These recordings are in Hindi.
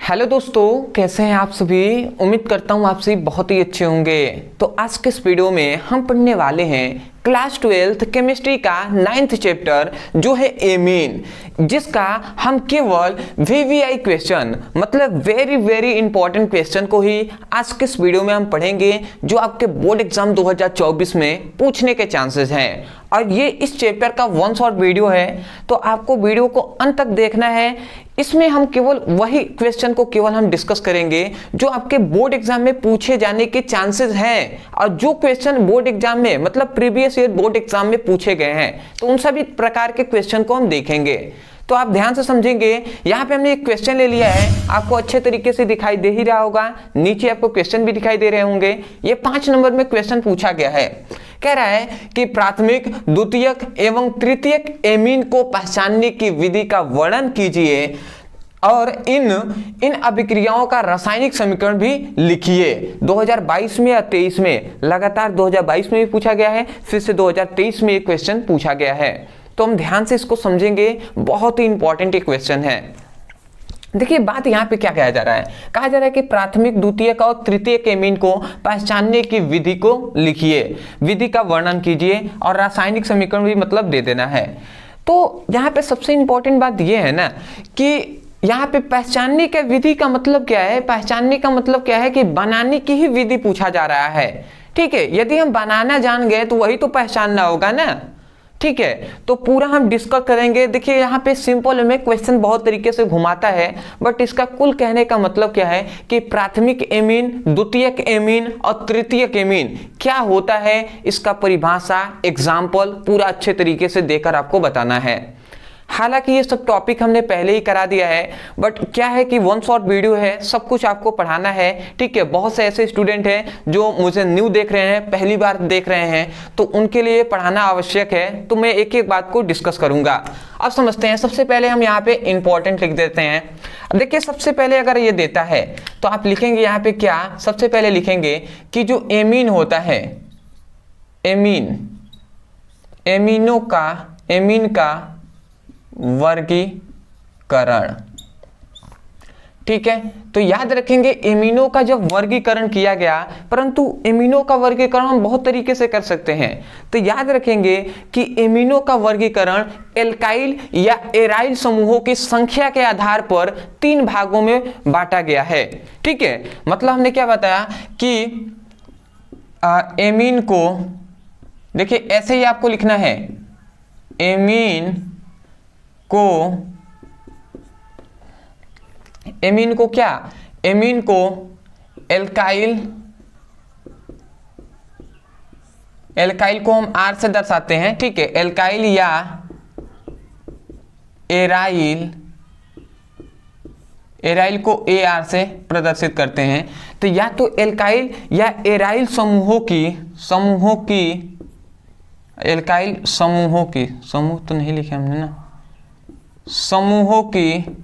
हेलो दोस्तों, कैसे हैं आप सभी। उम्मीद करता हूँ आप सभी बहुत ही अच्छे होंगे। तो आज के इस वीडियो में हम पढ़ने वाले हैं क्लास 12th केमिस्ट्री का 9th चैप्टर जो है एमीन, जिसका हम केवल वीवीआई क्वेश्चन मतलब वेरी इंपॉर्टेंट क्वेश्चन को ही आज के इस वीडियो में हम पढ़ेंगे, जो आपके बोर्ड एग्जाम 2024 में पूछने के चांसेस हैं। और ये इस चैप्टर का वन शॉट वीडियो है, तो आपको वीडियो को अंत तक देखना है। इसमें हम केवल वही क्वेश्चन को केवल हम डिस्कस करेंगे जो आपके बोर्ड एग्जाम में पूछे जाने के चांसेस हैं, और जो क्वेश्चन बोर्ड एग्जाम में मतलब प्रीवियस ईयर बोर्ड एग्जाम में पूछे गए हैं, तो उन सभी प्रकार के क्वेश्चन को हम देखेंगे। तो आप ध्यान से समझेंगे। यहाँ पे हमने एक क्वेश्चन ले लिया है, आपको अच्छे तरीके से दिखाई दे ही रहा होगा, नीचे आपको क्वेश्चन भी दिखाई दे रहे होंगे। ये 5 नंबर में क्वेश्चन पूछा गया है। कह रहा है कि प्राथमिक, द्वितीयक एवं तृतीयक एमीन को पहचानने की विधि का वर्णन कीजिए और इन अभिक्रियाओं का रासायनिक समीकरण भी लिखिए। 2022 में या 23 में, लगातार 2022 में भी पूछा गया है, फिर से 2023 में एक क्वेश्चन पूछा गया है। तो हम ध्यान से इसको समझेंगे, बहुत ही इंपॉर्टेंट एक क्वेश्चन है। देखिए बात यहाँ पे क्या कहा जा रहा है, कहा जा रहा है कि प्राथमिक, द्वितीयक और तृतीयक एमीन को पहचानने की विधि को लिखिए, विधि का वर्णन कीजिए और रासायनिक समीकरण भी मतलब दे देना है। तो यहाँ पे सबसे इंपॉर्टेंट बात यह है ना कि यहाँ पे पहचानने का विधि का मतलब क्या है। पहचानने का मतलब क्या है कि बनाने की ही विधि पूछा जा रहा है। ठीक है, यदि हम बनाना जान गए तो वही तो पहचानना होगा ना। ठीक है, तो पूरा हम डिस्कस करेंगे। देखिए यहाँ पे सिंपल में क्वेश्चन बहुत तरीके से घुमाता है, बट इसका कुल कहने का मतलब क्या है कि प्राथमिक एमीन, द्वितीयक एमीन और तृतीयक एमीन क्या होता है, इसका परिभाषा, एग्जाम्पल पूरा अच्छे तरीके से देकर आपको बताना है। हालांकि ये सब टॉपिक हमने पहले ही करा दिया है, बट क्या है कि वन शॉट वीडियो है, सब कुछ आपको पढ़ाना है। ठीक है, बहुत से ऐसे स्टूडेंट हैं जो मुझे न्यू देख रहे हैं, पहली बार देख रहे हैं, तो उनके लिए पढ़ाना आवश्यक है। तो मैं एक एक बात को डिस्कस करूंगा। अब समझते हैं। सबसे पहले हम यहाँ पे इंपॉर्टेंट लिख देते हैं। देखिए सबसे पहले अगर ये देता है तो आप लिखेंगे यहाँ पे क्या, सबसे पहले लिखेंगे कि जो एमीन होता है, एमीन का वर्गीकरण। ठीक है, तो याद रखेंगे एमीनो का जब वर्गीकरण किया गया, परंतु एमीनो का वर्गीकरण हम बहुत तरीके से कर सकते हैं। तो याद रखेंगे कि एमीनो का वर्गीकरण एल्काइल या एराइल समूहों की संख्या के आधार पर 3 भागों में बांटा गया है। ठीक है, मतलब हमने क्या बताया कि एमीन को, देखिए ऐसे ही आपको लिखना है, एमीन को क्या, एमीन को एल्काइल को हम आर से दर्शाते हैं। ठीक है, एल्काइल या एराइल को ए आर से प्रदर्शित करते हैं। तो या तो एल्काइल या एराइल समूह तो नहीं लिखे हमने ना, समूहों की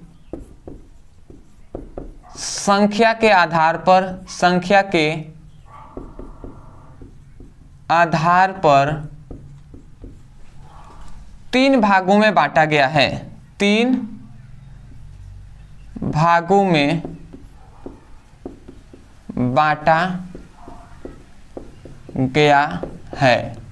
संख्या के आधार पर 3 भागों में बांटा गया है। 3 भागों में बांटा गया है।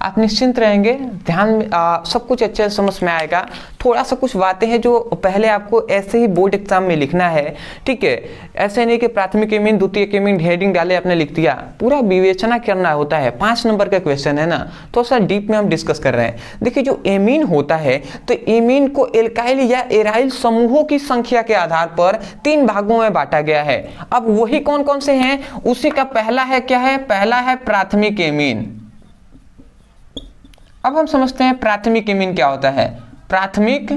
आप निश्चिंत रहेंगे, ध्यान में सब कुछ अच्छे से समझ में आएगा। थोड़ा सा कुछ बातें हैं जो पहले आपको ऐसे ही बोर्ड एग्जाम में लिखना है। ठीक है, ऐसे नहीं कि प्राथमिक एमीन, द्वितीयक एमीन हेडिंग डाले आपने लिख दिया, पूरा विवेचना करना होता है। 5 नंबर का क्वेश्चन है ना, तो सर डीप में हम डिस्कस कर रहे हैं। देखिए जो एमीन होता है, तो एमीन को एल्काइल या एराइल समूहों की संख्या के आधार पर 3 भागों में बांटा गया है। अब वही कौन कौन से हैं, उसी का पहला है क्या है, पहला है प्राथमिक एमीन। अब हम समझते हैं प्राथमिक एमीन क्या होता है। प्राथमिक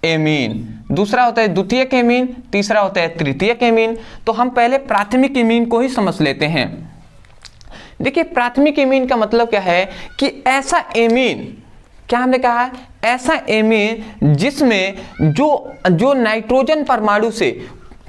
एमीन, दूसरा होता है द्वितीयक एमीन, तीसरा होता है तृतीयक एमीन। तो हम पहले प्राथमिक एमीन को ही समझ लेते हैं। देखिए प्राथमिक एमीन का मतलब क्या है कि ऐसा एमीन, क्या हमने कहा, ऐसा एमीन जिसमें जो नाइट्रोजन परमाणु से,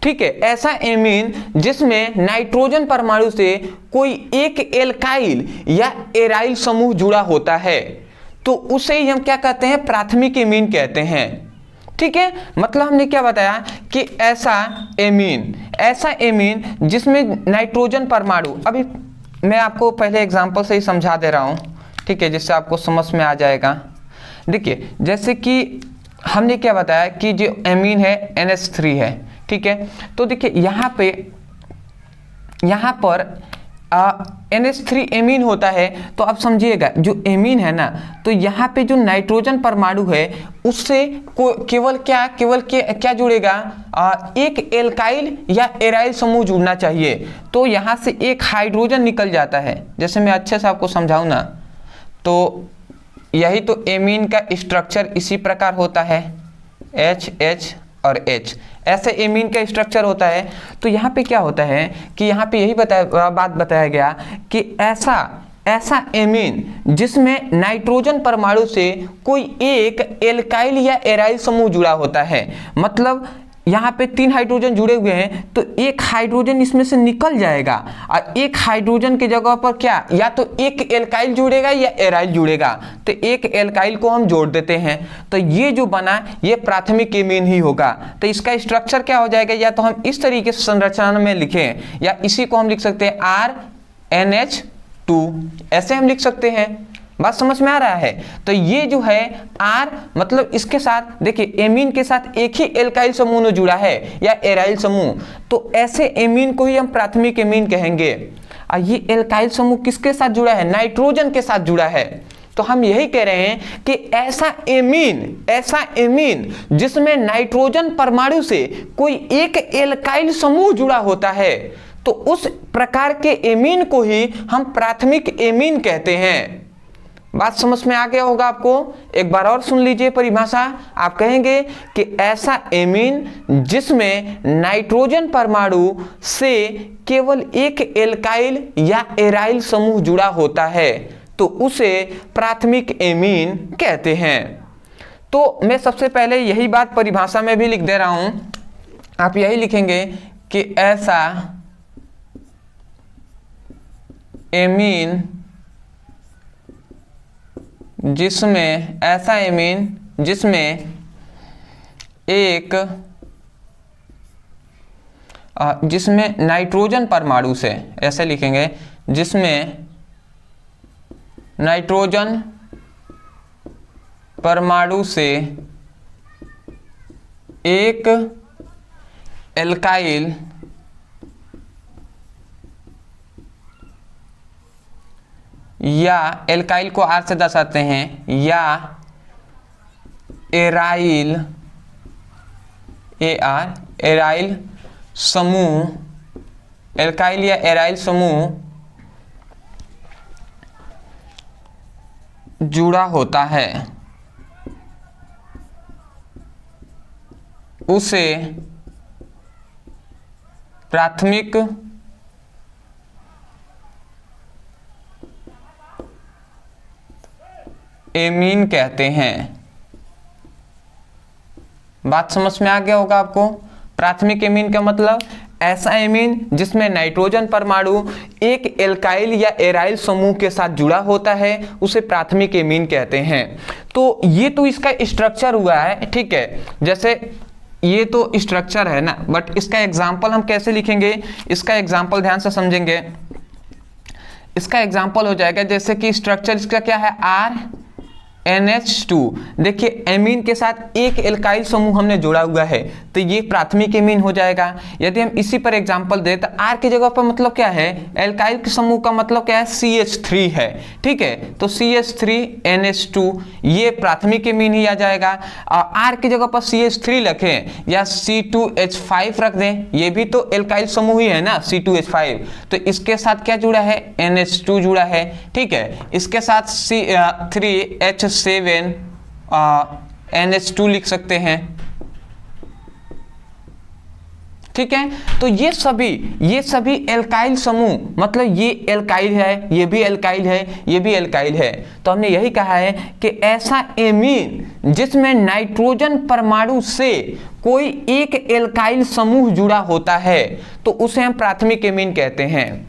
ठीक है, ऐसा एमीन जिसमें नाइट्रोजन परमाणु से कोई एक एल्काइल या एराइल समूह जुड़ा होता है, तो उसे ही हम क्या कहते हैं, प्राथमिक एमीन कहते हैं। ठीक है, मतलब हमने क्या बताया कि ऐसा एमीन जिसमें नाइट्रोजन परमाणु, अभी मैं आपको पहले एग्जांपल से ही समझा दे रहा हूं, ठीक है, जिससे आपको समझ में आ जाएगा। देखिए जैसे कि हमने क्या बताया कि जो एमीन है NH3 है, ठीक है। तो देखिए यहाँ पर NH3 एमीन होता है, तो आप समझिएगा जो एमीन है ना, तो यहाँ पे जो नाइट्रोजन परमाणु है उससे केवल क्या जुड़ेगा, एक एल्काइल या एराइल समूह जुड़ना चाहिए। तो यहाँ से एक हाइड्रोजन निकल जाता है। जैसे मैं अच्छे से आपको समझाऊं ना, तो यही तो एमीन का स्ट्रक्चर इसी प्रकार होता है, H और H, ऐसे एमीन का स्ट्रक्चर होता है। तो यहाँ पे क्या होता है कि यहाँ पे यही बात बताया गया कि ऐसा एमीन जिसमें नाइट्रोजन परमाणु से कोई एक एल्काइल या एराइल समूह जुड़ा होता है, मतलब यहाँ पे 3 हाइड्रोजन जुड़े हुए हैं, तो एक हाइड्रोजन इसमें से निकल जाएगा और एक हाइड्रोजन की जगह पर क्या, या तो एक एल्काइल जुड़ेगा या एराइल जुड़ेगा। तो एक एल्काइल को हम जोड़ देते हैं, तो ये जो बना ये प्राथमिक एमीन ही होगा। तो इसका स्ट्रक्चर क्या हो जाएगा, या तो हम इस तरीके से संरचना में लिखें, या इसी को हम लिख सकते हैं RNH2, ऐसे हम लिख सकते हैं। बात समझ में आ रहा है। तो ये जो है R, मतलब इसके साथ देखिए एमीन के साथ एक ही एल्काइल समूह ने जुड़ा है या एराइल समूह, तो ऐसे एमीन को ही हम प्राथमिक एमीन कहेंगे। और ये एल्काइल समूह किसके साथ जुड़ा है, नाइट्रोजन के साथ जुड़ा है। तो हम यही कह रहे हैं कि ऐसा एमीन जिसमें नाइट्रोजन परमाणु से कोई एक एल्काइल समूह जुड़ा होता है, तो उस प्रकार के एमीन को ही हम प्राथमिक एमीन कहते हैं। बात समझ में आ गया होगा आपको। एक बार और सुन लीजिए परिभाषा। आप कहेंगे कि ऐसा एमीन जिसमें नाइट्रोजन परमाणु से केवल एक एल्काइल या एराइल समूह जुड़ा होता है, तो उसे प्राथमिक एमीन कहते हैं। तो मैं सबसे पहले यही बात परिभाषा में भी लिख दे रहा हूं। आप यही लिखेंगे कि ऐसा एमीन जिसमें नाइट्रोजन परमाणु से, ऐसे लिखेंगे, जिसमें नाइट्रोजन परमाणु से एक एल्काइल या एल्काइल को R से दर्शाते हैं, या एराइल एराइल समूह, एल्काइल या एराइल समूह जुड़ा होता है, उसे प्राथमिक एमीन कहते हैं। बात समझ में आ गया होगा आपको। प्राथमिक एमीन का मतलब ऐसा एमीन जिसमें नाइट्रोजन परमाणु एक एल्काइल या एराइल समूह के साथ जुड़ा होता है, उसे प्राथमिक एमीन कहते हैं। तो ये तो इसका स्ट्रक्चर हुआ है, ठीक है। जैसे ये तो स्ट्रक्चर है ना, बट इसका एग्जाम्पल हम कैसे लिखेंगे, इसका एग्जाम्पल ध्यान से समझेंगे। इसका एग्जाम्पल हो जाएगा, जैसे कि स्ट्रक्चर इसका क्या है, RNH2। देखिए एमीन के साथ एक एल्काइल समूह हमने जोड़ा हुआ है, तो ये प्राथमिक एमीन हो जाएगा। यदि हम इसी पर एग्जांपल दें तो R की जगह पर मतलब क्या है, एल्काइल के समूह का मतलब क्या है, CH3 है, ठीक है। तो CH3NH2 ये प्राथमिक एमीन ही आ जाएगा। और R की जगह पर CH3 रखें या C2H5 रख दें, ये भी तो एल्काइल समूह ही है ना, C2H5। तो इसके साथ क्या जुड़ा है, NH2 जुड़ा है, ठीक है। इसके साथ C3H7 NH2 लिख सकते हैं, ठीक है। तो ये सभी एल्काइल समूह, मतलब ये एल्काइल है, ये भी एल्काइल है, ये भी एल्काइल है। तो हमने यही कहा है कि ऐसा एमीन जिसमें नाइट्रोजन परमाणु से कोई एक एल्काइल समूह जुड़ा होता है, तो उसे हम प्राथमिक एमीन कहते हैं।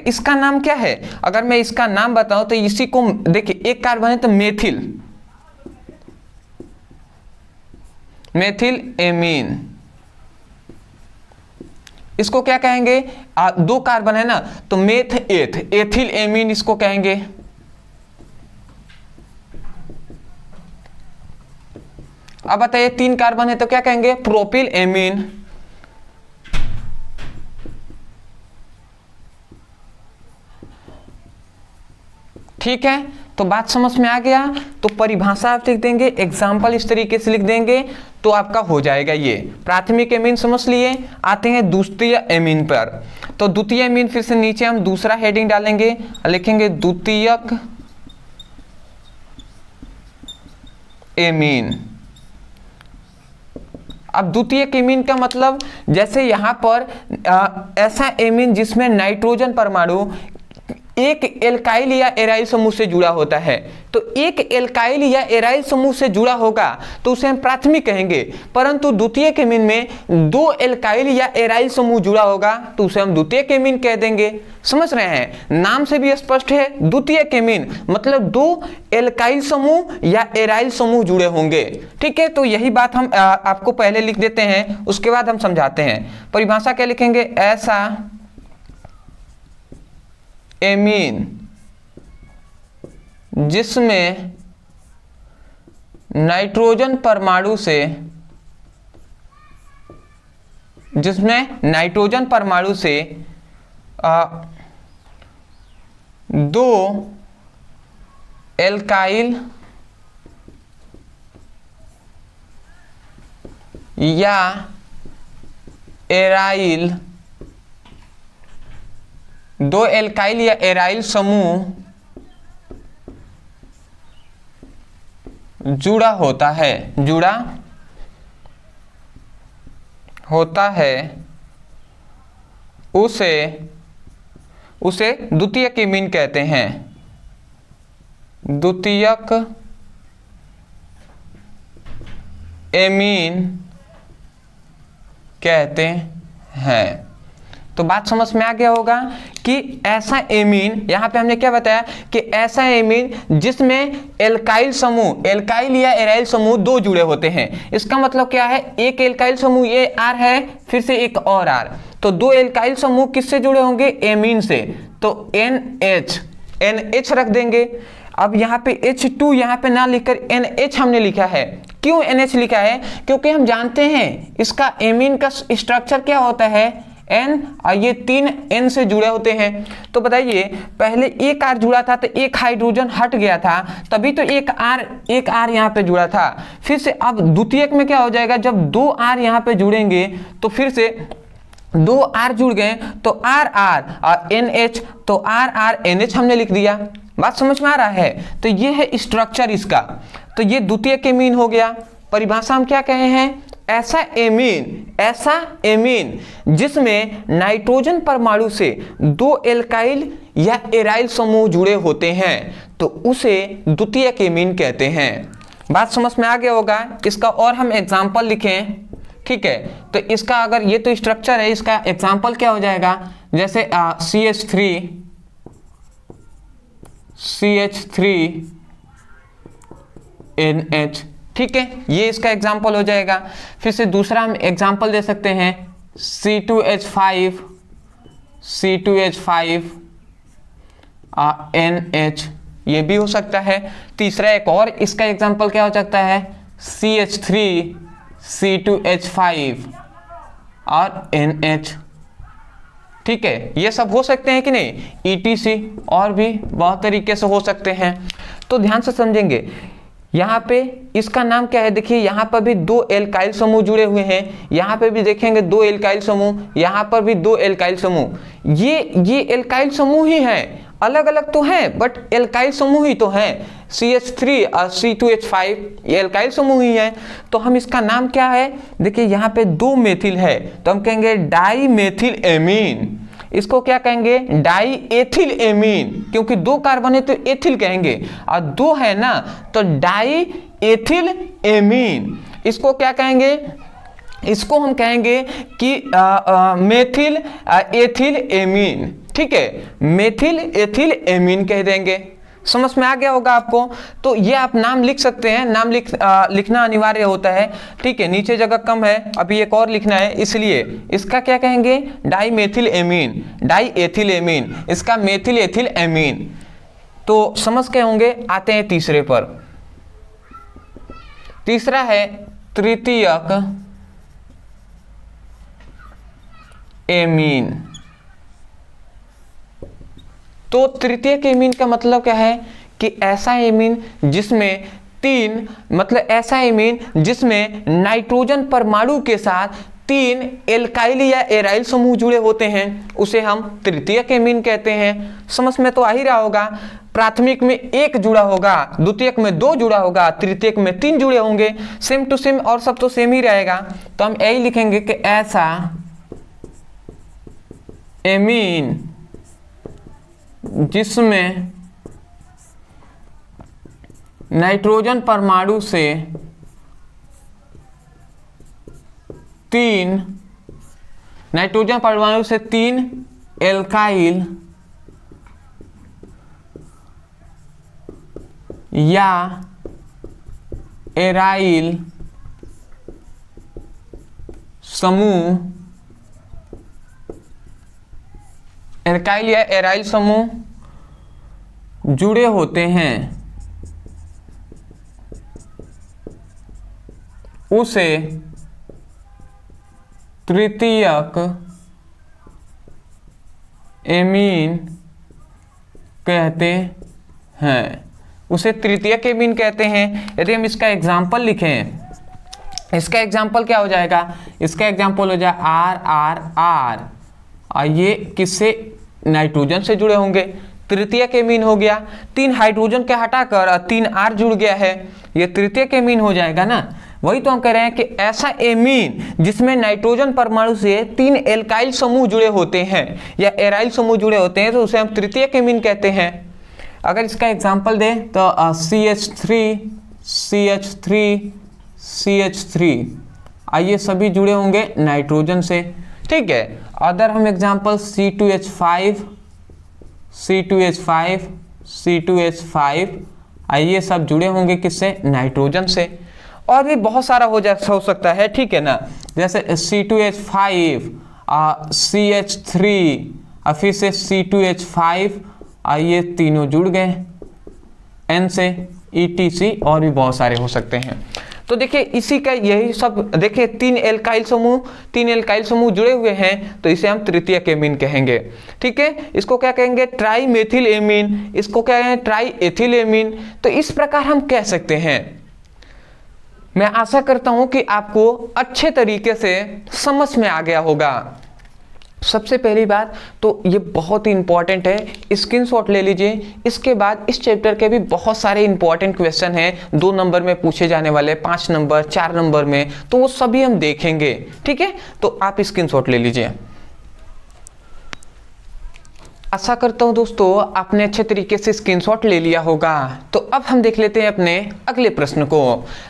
इसका नाम क्या है, अगर मैं इसका नाम बताऊं तो इसी को देखिए, एक कार्बन है तो मेथिल, मेथिल एमीन, इसको क्या कहेंगे? दो कार्बन है ना, तो मेथ एथ, एथिल एमीन इसको कहेंगे। अब बताइए तीन कार्बन है तो क्या कहेंगे? Propyl amine. ठीक है, तो बात समझ में आ गया। तो परिभाषा आप लिख देंगे, एग्जाम्पल इस तरीके से लिख देंगे तो आपका हो जाएगा। ये प्राथमिक एमीन समझ लिए। आते हैं द्वितीय एमीन पर। तो द्वितीय एमीन फिर से नीचे हम दूसरा हेडिंग डालेंगे, लिखेंगे द्वितीयक एमीन। अब द्वितीयक एमीन का मतलब, जैसे यहां पर ऐसा एमीन जिसमें नाइट्रोजन परमाणु एक एल्काइल या एराइल समूह से जुड़ा होता है। तो एक एल्काइल या एराइल समूह से जुड़ा होगा तो उसे हम प्राथमिक कहेंगे, परंतु द्वितीयक एमीन में दो एल्काइल या एराइल समूह जुड़ा होगा तो उसे हम द्वितीयक एमीन कह देंगे। समझ रहे हैं? नाम से भी स्पष्ट है, द्वितीयक एमीन मतलब दो एल्काइल समूह या एराइल समूह जुड़े होंगे। ठीक है, तो यही बात हम आपको पहले लिख देते हैं, उसके बाद हम समझाते हैं। परिभाषा क्या लिखेंगे? ऐसा एमीन जिसमें नाइट्रोजन परमाणु से दो एल्काइल या एराइल, दो एल्काइल या एराइल समूह जुड़ा होता है, उसे द्वितीयक एमीन कहते हैं। द्वितीयक एमीन कहते हैं। तो बात समझ में आ गया होगा कि ऐसा एमीन, यहां पे हमने क्या बताया कि ऐसा एमीन जिसमें एल्काइल समूह, एल्काइल या एराइल समूह दो जुड़े होते हैं। इसका मतलब क्या है? एक एल्काइल समूह ये आर है, फिर से एक और आर, तो दो एल्काइल समूह किससे जुड़े होंगे? एमीन से। तो NH रख देंगे। अब यहाँ पे H2 यहाँ पे ना लिखकर NH हमने लिखा है। क्यों NH लिखा है? क्योंकि हम जानते हैं इसका एमीन का स्ट्रक्चर क्या होता है? N, और ये तीन N से जुड़े होते हैं। तो बताइए, पहले एक R जुड़ा था तो एक हाइड्रोजन हट गया था, तभी तो एक R यहाँ पे जुड़ा था। फिर से अब द्वितीयक में क्या हो जाएगा? जब दो R यहाँ पे जुड़ेंगे तो फिर से दो R जुड़ गए तो R और NH, तो R NH हमने लिख दिया। बात समझ में आ रहा है? तो ये है स्ट्रक्चर इसका। तो ये द्वितीयक एमीन हो गया। परिभाषा हम क्या कहे हैं? ऐसा एमीन जिसमें नाइट्रोजन परमाणु से दो एल्काइल या एराइल समूह जुड़े होते हैं तो उसे द्वितीयक एमीन कहते हैं। बात समझ में आ गया होगा। इसका और हम एग्जाम्पल लिखें। ठीक है, तो इसका अगर ये तो स्ट्रक्चर है, इसका एग्जाम्पल क्या हो जाएगा? जैसे CH3NH। ठीक है, ये इसका एग्जाम्पल हो जाएगा। फिर से दूसरा हम एग्जाम्पल दे सकते हैं C2H5 NH, ये भी हो सकता है। तीसरा एक और इसका एग्जाम्पल क्या हो सकता है? CH3C2H5 और NH। ठीक है, ये सब हो सकते हैं कि नहीं? ETC और भी बहुत तरीके से हो सकते हैं। तो ध्यान से समझेंगे। यहाँ पे इसका नाम क्या है? देखिए यहाँ पर भी दो एल्काइल समूह जुड़े हुए हैं, यहाँ पे भी देखेंगे दो एल्काइल समूह, यहाँ पर भी दो एल्काइल समूह। ये एल्काइल समूह ही हैं, अलग अलग तो हैं बट एल्काइल समूह ही तो हैं। CH3 और C2H5 ये एल्काइल समूह ही हैं। तो हम इसका नाम क्या है? देखिए यहाँ पे दो मेथिल है तो हम कहेंगे डाई मेथिल एमीन। इसको क्या कहेंगे? डाई एथिल एमीन, क्योंकि दो कार्बन है तो एथिल कहेंगे, और दो है ना तो डाई एथिल एमीन। इसको क्या कहेंगे? इसको हम कहेंगे कि मेथिल एथिल एमीन। ठीक है, मेथिल एथिल एमीन कह देंगे। समझ में आ गया होगा आपको। तो ये आप नाम लिख सकते हैं, नाम लिखना अनिवार्य होता है, ठीक है। नीचे जगह कम है, अभी एक और लिखना है, इसलिए इसका क्या कहेंगे, डाईमेथिल एमीन, डाईएथिल एमीन, इसका मेथिल एथिल एमीन। तो समझ के होंगे। आते हैं तीसरे पर। तीसरा है तृतीयक एमीन। तो तृतीयक एमीन का मतलब क्या है कि ऐसा एमीन जिसमें तीन, मतलब ऐसा एमीन जिसमें नाइट्रोजन परमाणु के साथ 3 एल्काइल या एराइल समूह जुड़े होते हैं, उसे हम तृतीयक एमीन कहते हैं। समझ में तो आ ही रहा होगा। प्राथमिक में 1 जुड़ा होगा, द्वितीयक में 2 जुड़ा होगा, तृतीयक में 3 जुड़े होंगे, सेम टू सेम, और सब तो सेम ही रहेगा। तो हम यही लिखेंगे कि ऐसा एमीन जिसमें नाइट्रोजन परमाणु से 3 नाइट्रोजन परमाणु से 3 एल्काइल या एराइल समूह, एल्काइल या एराइल समूह जुड़े होते हैं, उसे तृतीयक एमीन कहते हैं, उसे तृतीयक एमीन कहते हैं। यदि हम इसका एग्जाम्पल लिखें, इसका एग्जाम्पल क्या हो जाएगा, इसका एग्जाम्पल हो जाए RRR, और ये किससे, नाइट्रोजन से जुड़े होंगे, तृतीयक एमीन हो गया। 3 हाइड्रोजन के हटाकर 3 R जुड़ गया है, ये तृतीयक एमीन हो जाएगा ना। वही तो हम कह रहे हैं कि ऐसा एमीन जिसमें नाइट्रोजन परमाणु से 3 एल्काइल समूह जुड़े होते हैं या एराइल समूह जुड़े होते हैं, तो उसे हम तृतीयक एमीन कहते हैं। अगर इसका एग्जाम्पल दें तो CH3 CH3 CH3, ये सभी जुड़े होंगे नाइट्रोजन से, ठीक है। अदर हम एग्जाम्पल C2H5 C2H5 C2H5, ये सब जुड़े होंगे किससे, नाइट्रोजन से। और भी बहुत सारा हो सकता है, ठीक है ना, जैसे C2H5 CH3 और फिर से C2H5, ये तीनों जुड़ गए N से, ETC, और भी बहुत सारे हो सकते हैं। तो देखिए इसी का यही सब, देखिए 3 एल्काइल समूह जुड़े हुए हैं, तो इसे हम तृतीयक एमीन कहेंगे, ठीक है। इसको क्या कहेंगे, ट्राईमेथिल एमीन, इसको क्या कहेंगे, ट्राईएथिल एमीन। तो इस प्रकार हम कह सकते हैं। मैं आशा करता हूं कि आपको अच्छे तरीके से समझ में आ गया होगा। सबसे पहली बात तो ये बहुत ही इंपॉर्टेंट है, स्क्रीनशॉट ले लीजिए। इसके बाद इस चैप्टर के भी बहुत सारे इंपॉर्टेंट क्वेश्चन हैं, 2 नंबर में पूछे जाने वाले, 5 नंबर, 4 नंबर में, तो वो सभी हम देखेंगे, ठीक है। तो आप स्क्रीनशॉट ले लीजिए। आशा करता हूं दोस्तों आपने अच्छे तरीके से स्क्रीनशॉट ले लिया होगा। तो अब हम देख लेते हैं अपने अगले प्रश्न को।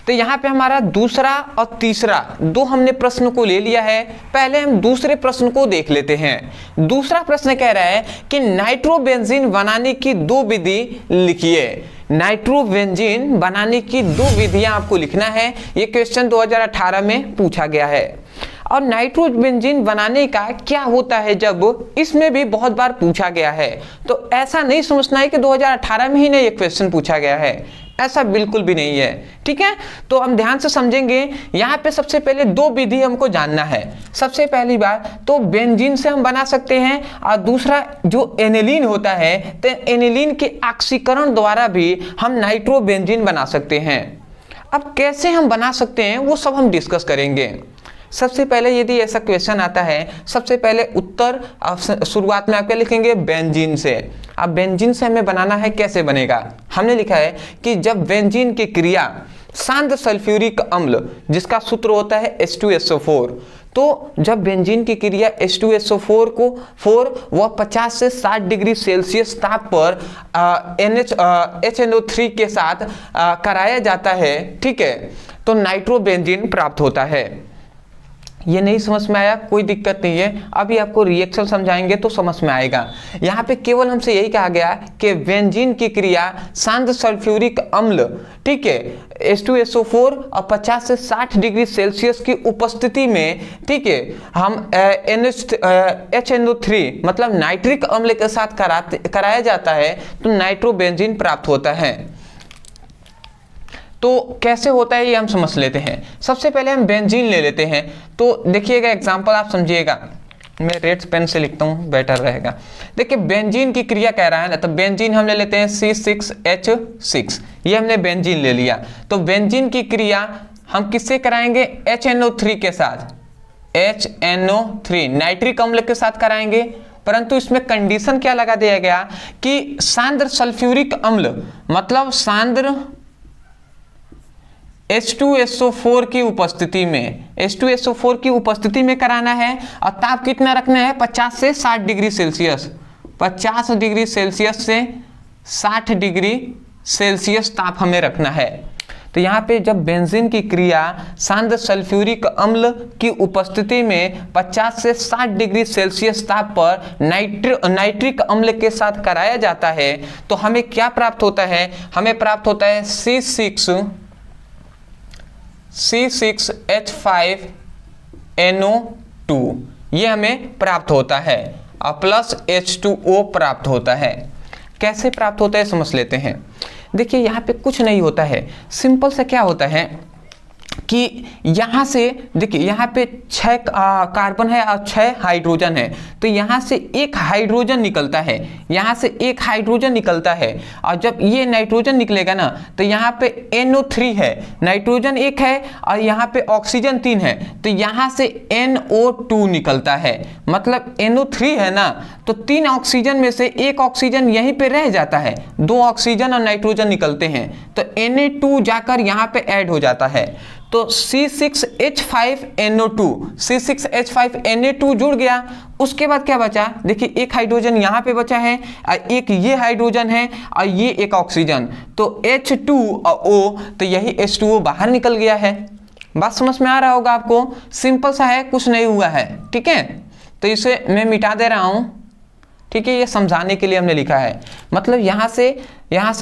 तो यहाँ पे हमारा दूसरा और तीसरा 2 हमने प्रश्न को ले लिया है। पहले हम दूसरे प्रश्न को देख लेते हैं। दूसरा प्रश्न कह रहा है कि नाइट्रोबेंजीन बनाने की 2 विधि लिखिए। नाइट्रोबेंजीन बनाने की 2 विधियां आपको लिखना है। ये क्वेश्चन 2018 में पूछा गया है। और नाइट्रोबेंजीन बनाने का क्या होता है, जब इसमें भी बहुत बार पूछा गया है। तो ऐसा नहीं समझना है कि 2018 में ही नहीं ये क्वेश्चन पूछा गया है, ऐसा बिल्कुल भी नहीं है, ठीक है। तो हम ध्यान से समझेंगे। यहाँ पे सबसे पहले 2 विधि हमको जानना है। सबसे पहली बात तो बेंजीन से हम बना सकते हैं, और दूसरा जो एनिलीन होता है, तो एनिलीन के ऑक्सीकरण द्वारा भी हम नाइट्रोबेंजीन बना सकते हैं। अब कैसे हम बना सकते हैं वो सब हम डिस्कस करेंगे। सबसे पहले यदि ऐसा क्वेश्चन आता है, सबसे पहले उत्तर शुरुआत में आप क्या लिखेंगे, बेंजीन से। अब बेंजीन से हमें बनाना है, कैसे बनेगा, हमने लिखा है कि जब बेंजीन की क्रिया शांत सल्फ्यूरिक अम्ल, जिसका सूत्र होता है H2SO4, तो जब बेंजीन की क्रिया H2SO4 को वह 50 से 60 डिग्री सेल्सियस ताप पर HNO3 के साथ कराया जाता है, ठीक है, तो नाइट्रोबेंजीन प्राप्त होता है। ये नहीं समझ में आया कोई दिक्कत नहीं है, अभी आपको रिएक्शन समझाएंगे तो समझ में आएगा। यहाँ पे केवल हमसे यही कहा गया कि बेंजीन की क्रिया शांत सल्फ्यूरिक अम्ल, ठीक है, H2SO4 और 50 से 60 डिग्री सेल्सियस की उपस्थिति में, ठीक है, हम HNO3 मतलब नाइट्रिक अम्ल के साथ कराया जाता है तो नाइट्रोबेंजीन प्राप्त होता है। तो कैसे होता है ये हम समझ लेते हैं। सबसे पहले हम बेंजीन ले लेते हैं, तो देखिएगा एग्जांपल आप समझिएगा, मैं रेड पेन से लिखता हूँ बेटर रहेगा। देखिए बेंजीन की क्रिया कह रहा है ना, तो बेंजीन हम ले लेते हैं C6H6, ये हमने बेंजीन ले लिया। तो बेंजीन की क्रिया हम किससे कराएंगे? HNO3 के साथ, HNO3 नाइट्रिक अम्ल के साथ कराएंगे, परंतु इसमें कंडीशन क्या लगा दिया गया कि सांद्र सल्फ्यूरिक अम्ल मतलब सांद्र H2SO4 की उपस्थिति में, H2SO4 की उपस्थिति में कराना है और ताप कितना रखना है? 50 से 60 डिग्री सेल्सियस, 50 डिग्री सेल्सियस से 60 डिग्री सेल्सियस ताप हमें रखना है। तो यहाँ पे जब बेंजीन की क्रिया सांद्र सल्फ्यूरिक अम्ल की उपस्थिति में 50 से 60 डिग्री सेल्सियस ताप पर नाइट्रिक अम्ल के साथ कराया जाता है तो हमें क्या प्राप्त होता है? हमें प्राप्त होता है C6H5NO2, ये हमें प्राप्त होता है और प्लस H2O प्राप्त होता है। कैसे प्राप्त होता है समझ लेते हैं। देखिए यहाँ पे कुछ नहीं होता है, सिंपल सा क्या होता है कि यहाँ से देखिए यहाँ पे 6 कार्बन है और 6 हाइड्रोजन है, तो यहाँ से एक हाइड्रोजन निकलता है, यहाँ से एक हाइड्रोजन निकलता है और जब ये नाइट्रोजन निकलेगा ना तो यहाँ पे NO3 है, नाइट्रोजन एक है और यहाँ पे ऑक्सीजन 3 है, तो यहाँ से NO2 निकलता है। मतलब NO3 है ना, तो 3 ऑक्सीजन में से एक ऑक्सीजन यहीं पे रह जाता है, 2 ऑक्सीजन और नाइट्रोजन निकलते हैं, तो Na2 जाकर यहाँ पे ऐड हो जाता है। तो C6H5NO2, C6H5Na2 जुड़ गया। उसके बाद क्या बचा? देखिए एक हाइड्रोजन यहाँ पे बचा है और एक ये हाइड्रोजन है और ये एक ऑक्सीजन, तो H2 और O, तो यही H2O बाहर निकल गया है। बात समझ में आ रहा होगा आपको, सिंपल सा है, कुछ नहीं हुआ है, ठीक है। तो इसे मैं मिटा दे रहा हूँ, ठीक है, ये समझाने के लिए हमने लिखा है। मतलब यहाँ से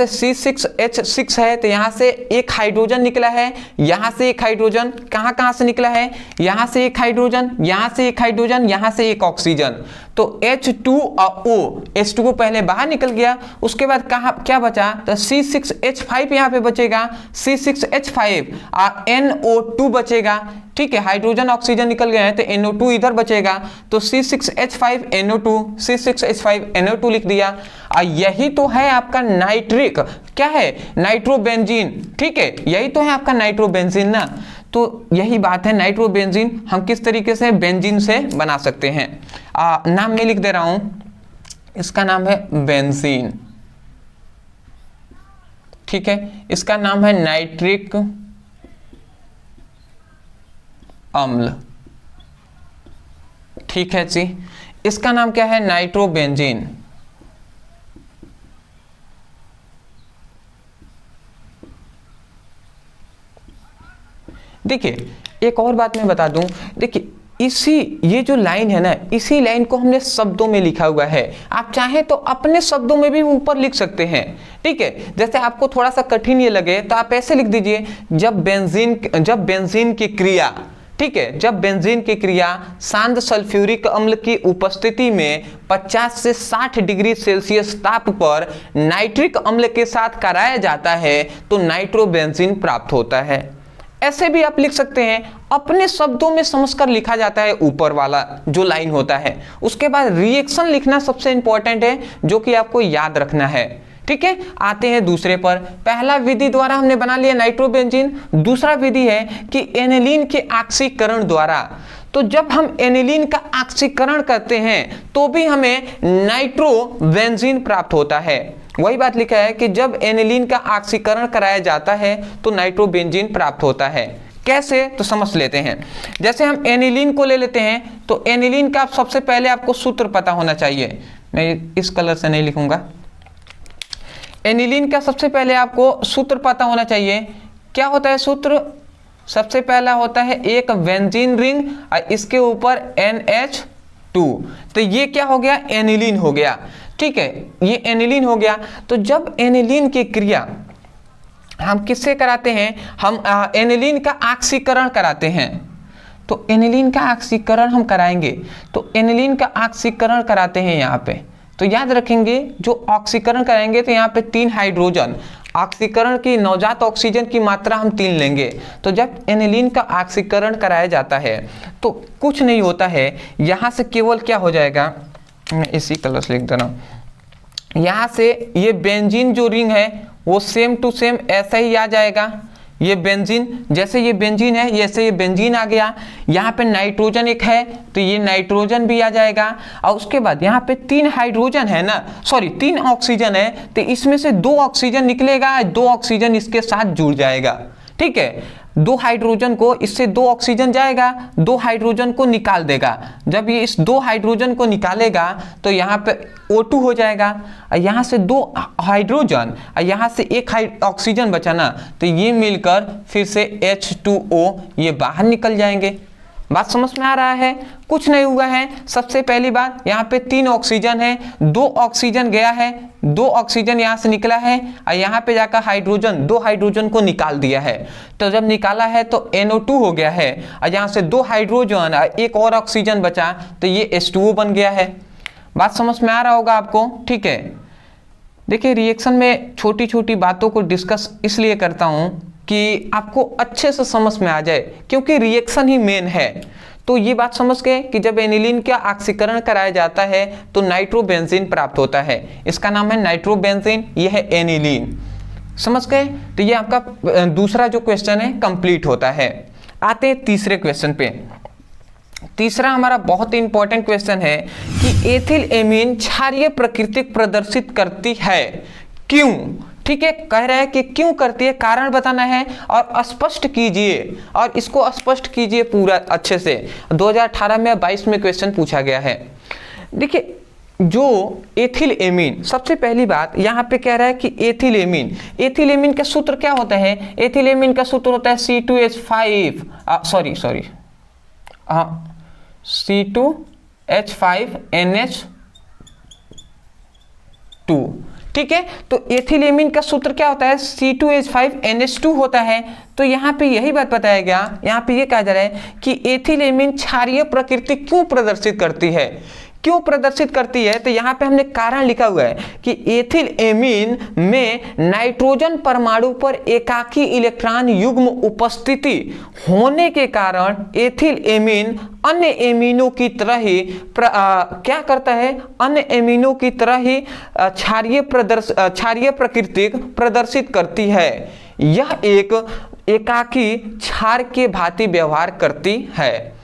C6H6 है तो यहाँ से एक हाइड्रोजन निकला है, यहाँ से एक हाइड्रोजन, कहाँ से निकला है? यहाँ से एक हाइड्रोजन, यहाँ से एक हाइड्रोजन, यहाँ से एक ऑक्सीजन, तो H2 और O, H2O पहले बाहर निकल गया। उसके बाद क्या बचा? तो C6H5 यहाँ पे बचेगा, C6H5 और NO2 बचेगा, ठीक है, हाइड्रोजन ऑक्सीजन निकल गए हैं तो NO2 इधर बचेगा, तो C6H5NO2, C6H5NO2 लिख दिया। और यही तो है आपका नाइट्रिक, क्या है? नाइट्रोबेंजीन, ठीक है, यही तो है आपका नाइट्रोबेंजीन ना। तो यही बात है, नाइट्रोबेंजीन हम किस तरीके से बेंजीन से बना सकते हैं। नाम मैं लिख दे रहा हूं, इसका नाम है बेंजीन, ठीक है, इसका नाम है नाइट्रिक अम्ल, ठीक है जी, इसका नाम क्या है? नाइट्रोबेंजीन। देखिए एक और बात मैं बता दूं, देखिए ये जो लाइन है ना, इसी लाइन को हमने शब्दों में लिखा हुआ है, आप चाहें तो अपने शब्दों में भी ऊपर लिख सकते हैं, ठीक है। जैसे आपको थोड़ा सा कठिन ये लगे तो आप ऐसे लिख दीजिए, जब बेंजीन की क्रिया, ठीक है, जब बेंजीन की क्रिया सांद्र सल्फ्यूरिक अम्ल की उपस्थिति में 50 से 60 डिग्री सेल्सियस ताप पर नाइट्रिक अम्ल के साथ कराया जाता है तो नाइट्रोबेंजीन प्राप्त होता है। ऐसे भी आप लिख सकते हैं, अपने शब्दों में समझकर लिखा जाता है ऊपर वाला जो लाइन होता है। उसके बाद रिएक्शन लिखना सबसे इंपॉर्टेंट है, जो कि आपको याद रखना है, ठीक है। आते हैं दूसरे पर। पहला विधि द्वारा हमने बना लिया नाइट्रोबेंजीन, दूसरा विधि है कि एनिलीन के ऑक्सीकरण द्वारा। तो जब हम एनिलीन का ऑक्सीकरण करते हैं तो भी हमें नाइट्रोबेंजीन प्राप्त होता है। वही बात लिखा है कि जब एनिलीन का ऑक्सीकरण कराया जाता है तो नाइट्रोबेंजीन प्राप्त होता है। कैसे? तो समझ लेते हैं। जैसे हम एनिलीन को ले लेते हैं तो एनिलीन का सबसे पहले आपको सूत्र पता होना चाहिए, मैं इस कलर से नहीं लिखूंगा। एनिलीन का सबसे पहले आपको सूत्र पता होना चाहिए। क्या होता है सूत्र? सबसे पहला होता है एक बेंजीन रिंग और इसके ऊपर NH2, तो ये क्या हो गया, एनिलीन हो गया। ठीक है, ये एनिलीन हो गया। तो जब एनिलीन की क्रिया हम किससे कराते हैं, हम एनिलीन का ऑक्सीकरण कराते हैं। तो एनिलीन का ऑक्सीकरण हम कराएंगे, तो एनिलीन का ऑक्सीकरण कराते हैं यहाँ पे। तो याद रखेंगे जो ऑक्सीकरण कराएंगे तो यहाँ पे 3 हाइड्रोजन, ऑक्सीकरण की नवजात ऑक्सीजन की मात्रा हम 3 लेंगे। तो जब एनिलीन का ऑक्सीकरण कराया जाता है तो कुछ नहीं होता है, यहाँ से केवल क्या हो जाएगा, मैं इसी कलर से लिख दे रहा हूँ, यहाँ से ये बेंजीन जो रिंग है वो सेम टू सेम ऐसा ही आ जाएगा। ये बेंजीन, जैसे ये बेंजीन है जैसे ये बेंजीन आ गया। यहाँ पे नाइट्रोजन एक है तो ये नाइट्रोजन भी आ जाएगा। और उसके बाद यहाँ पे 3 हाइड्रोजन है ना, सॉरी 3 ऑक्सीजन है, तो इसमें से 2 ऑक्सीजन निकलेगा, 2 ऑक्सीजन इसके साथ जुड़ जाएगा। ठीक है, 2 हाइड्रोजन को, इससे 2 ऑक्सीजन जाएगा, 2 हाइड्रोजन को निकाल देगा। जब ये इस 2 हाइड्रोजन को निकालेगा तो यहाँ पे O2 हो जाएगा, और यहाँ से 2 हाइड्रोजन और यहाँ से 1 ऑक्सीजन बचा ना, तो ये मिलकर फिर से H2O ये बाहर निकल जाएंगे। बात समझ में आ रहा है, कुछ नहीं हुआ है। सबसे पहली बात, यहाँ पे 3 ऑक्सीजन है, 2 ऑक्सीजन गया है, 2 ऑक्सीजन यहाँ से निकला है और यहाँ पे जाकर हाइड्रोजन, 2 हाइड्रोजन को निकाल दिया है। तो जब निकाला है तो NO2 हो गया है, और यहाँ से 2 हाइड्रोजन और 1 और ऑक्सीजन बचा तो ये H2O बन गया है। बात समझ में आ रहा होगा आपको। ठीक है, देखिए रिएक्शन में छोटी छोटी बातों को डिस्कस इसलिए करता हूँ कि आपको अच्छे से समझ में आ जाए, क्योंकि रिएक्शन ही मेन है। तो ये बात समझ गए कि जब एनिलीन का ऑक्सीकरण कराया जाता है तो नाइट्रोबेंजीन प्राप्त होता है, इसका नाम है नाइट्रोबेंजीन, यह है एनिलीन। समझ गए, तो ये आपका दूसरा जो क्वेश्चन है कंप्लीट होता है। आते हैं तीसरे क्वेश्चन पे। तीसरा हमारा बहुत ही इंपॉर्टेंट क्वेश्चन है कि एथिल एमीन क्षारीय प्रकृति प्रदर्शित करती है, क्यों। ठीक है, कह रहा है कि क्यों करती है, कारण बताना है और स्पष्ट कीजिए, और इसको स्पष्ट कीजिए पूरा अच्छे से। 2018 में 22 में क्वेश्चन पूछा गया है। देखिए जो एथिल एमीन, सबसे पहली बात यहाँ पे कह रहा है कि एथिल एमीन, एथिल एमीन का सूत्र क्या होता है, एथिल एमीन का सूत्र होता है C2H5 C2H5NH2। ठीक है, तो एथिल एमीन का सूत्र क्या होता है, C2H5NH2 होता है। तो यहाँ पे यही बात बताया गया, यहाँ पे ये कहा जा रहा है कि एथिल एमीन क्षारीय प्रकृति क्यों प्रदर्शित करती है, क्यों प्रदर्शित करती है। तो यहाँ पे हमने कारण लिखा हुआ है कि एथिल एमीन में नाइट्रोजन परमाणु पर एकाकी इलेक्ट्रॉन युग्म उपस्थिति होने के कारण एथिल एमीन अन्य एमीनों की तरह ही क्या करता है, अन्य एमीनों की तरह ही क्षारीय प्रकृति प्रदर्शित करती है। यह एक एकाकी क्षार के भांति व्यवहार करती है।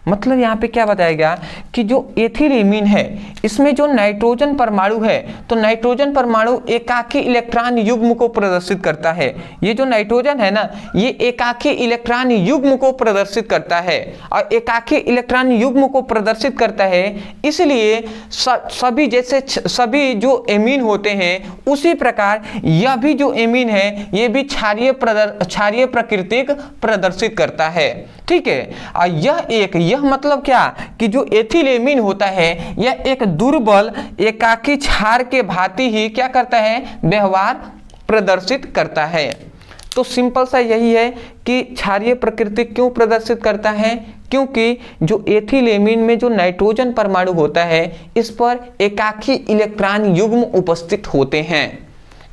मतलब यहाँ पे क्या बताया गया कि जो एथिल एमीन है इसमें जो नाइट्रोजन परमाणु है, तो नाइट्रोजन परमाणु एकाकी इलेक्ट्रॉन युग्म को प्रदर्शित करता है। ये जो नाइट्रोजन है ना, ये एकाकी इलेक्ट्रॉन युग्म को प्रदर्शित करता है, और एकाकी इलेक्ट्रॉन युग्म को प्रदर्शित करता है इसलिए सभी जैसे सभी जो एमीन होते हैं उसी प्रकार यह भी जो एमीन है ये भी क्षारीय प्रकृति प्रदर्शित करता है। ठीक है, और यह मतलब क्या कि जो एथिल एमीन होता है यह एक दुर्बल एकाकी क्षार के भांति ही क्या करता है, व्यवहार प्रदर्शित करता है। तो सिंपल सा यही है कि क्षारीय प्रकृति क्यों प्रदर्शित करता है, क्योंकि जो एथिल एमीन में जो नाइट्रोजन परमाणु होता है इस पर एकाकी इलेक्ट्रॉन युग्म उपस्थित होते हैं।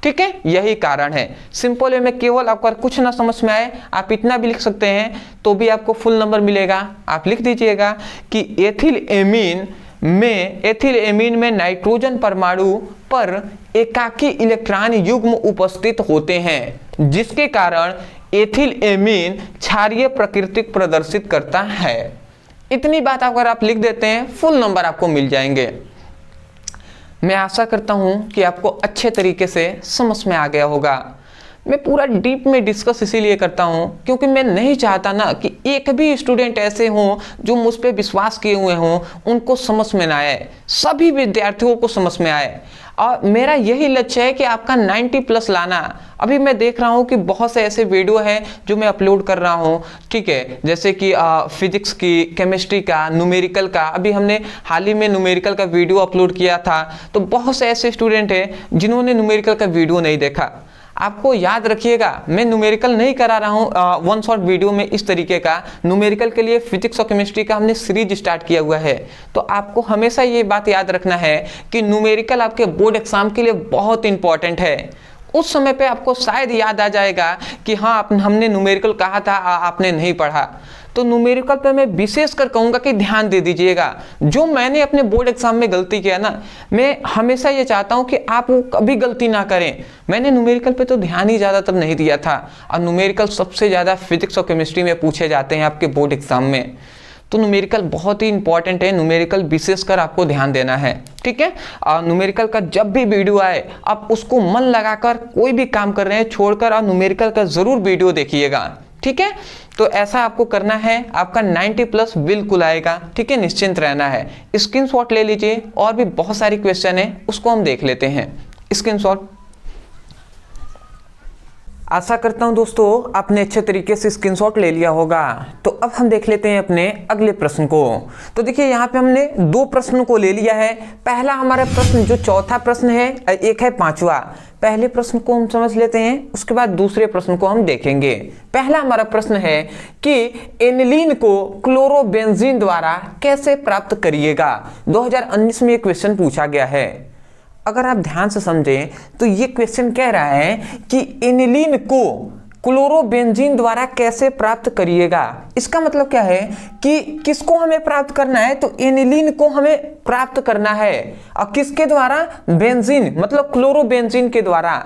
ठीक है, यही कारण है। सिंपल वे में केवल आपको कुछ ना समझ में आए आप इतना भी लिख सकते हैं तो भी आपको फुल नंबर मिलेगा। आप लिख दीजिएगा कि एथिल एमीन में नाइट्रोजन परमाणु पर एकाकी इलेक्ट्रॉन युग्म उपस्थित होते हैं जिसके कारण एथिल एमीन क्षारीय प्रकृति प्रदर्शित करता है। इतनी बात अगर आप लिख देते हैं फुल नंबर आपको मिल जाएंगे। मैं आशा करता हूं कि आपको अच्छे तरीके से समझ में आ गया होगा। मैं पूरा डीप में डिस्कस इसीलिए करता हूं क्योंकि मैं नहीं चाहता ना कि एक भी स्टूडेंट ऐसे हों जो मुझ पे विश्वास किए हुए हों उनको समझ में ना आए, सभी विद्यार्थियों को समझ में आए। और मेरा यही लक्ष्य है कि आपका 90 प्लस लाना। अभी मैं देख रहा हूँ कि बहुत से ऐसे वीडियो हैं जो मैं अपलोड कर रहा हूँ, ठीक है, जैसे कि फिजिक्स की, केमिस्ट्री का, न्यूमेरिकल का। अभी हमने हाल ही में न्यूमेरिकल का वीडियो अपलोड किया था, तो बहुत से ऐसे स्टूडेंट हैं जिन्होंने न्यूमेरिकल का वीडियो नहीं देखा। आपको याद रखिएगा, मैं न्यूमेरिकल नहीं करा रहा हूँ वन शॉट वीडियो में इस तरीके का। न्यूमेरिकल के लिए फिजिक्स और केमिस्ट्री का हमने सीरीज स्टार्ट किया हुआ है। तो आपको हमेशा ये बात याद रखना है कि न्यूमेरिकल आपके बोर्ड एग्जाम के लिए बहुत इंपॉर्टेंट है। उस समय पे आपको शायद याद आ जाएगा कि हाँ हमने न्यूमेरिकल कहा था, आपने नहीं पढ़ा। तो न्यूमेरिकल पे मैं विशेषकर कहूँगा कि ध्यान दे दीजिएगा। जो मैंने अपने बोर्ड एग्जाम में गलती किया ना, मैं हमेशा ये चाहता हूँ कि आप वो कभी गलती ना करें। मैंने न्यूमेरिकल पे तो ध्यान ही ज़्यादातर नहीं दिया था, और न्यूमेरिकल सबसे ज़्यादा फिजिक्स और केमिस्ट्री में पूछे जाते हैं आपके बोर्ड एग्जाम में। तो न्यूमेरिकल बहुत ही इंपॉर्टेंट है, न्यूमेरिकल विशेषकर आपको ध्यान देना है, ठीक है। और न्यूमेरिकल का जब भी वीडियो आए आप उसको मन लगाकर, कोई भी काम कर रहे हैं छोड़कर, और न्यूमेरिकल का जरूर वीडियो देखिएगा, ठीक है। तो ऐसा आपको करना है, आपका 90 प्लस बिल्कुल आएगा, ठीक है, निश्चिंत रहना है। स्क्रीनशॉट ले लीजिए, और भी बहुत सारी क्वेश्चन है उसको हम देख लेते हैं। स्क्रीनशॉट। आशा करता हूं दोस्तों आपने अच्छे तरीके से स्क्रीनशॉट ले लिया होगा। तो अब हम देख लेते हैं अपने अगले प्रश्न को। तो देखिए यहाँ पे हमने 2 प्रश्नों को ले लिया है। पहला हमारा प्रश्न जो चौथा प्रश्न है, एक है 5वां। पहले प्रश्न को हम समझ लेते हैं, उसके बाद दूसरे प्रश्न को हम देखेंगे। पहला हमारा प्रश्न है कि एनिलीन को क्लोरोबेंजीन द्वारा कैसे प्राप्त करिएगा। 2019 में ये क्वेश्चन पूछा गया है। अगर आप ध्यान से समझें तो ये क्वेश्चन कह रहा है कि एनिलीन को क्लोरोबेंजीन द्वारा कैसे प्राप्त करिएगा। इसका मतलब क्या है कि किसको हमें प्राप्त करना है, तो एनिलीन को हमें प्राप्त करना है। और किसके द्वारा, बेंजीन मतलब क्लोरोबेंजीन के द्वारा।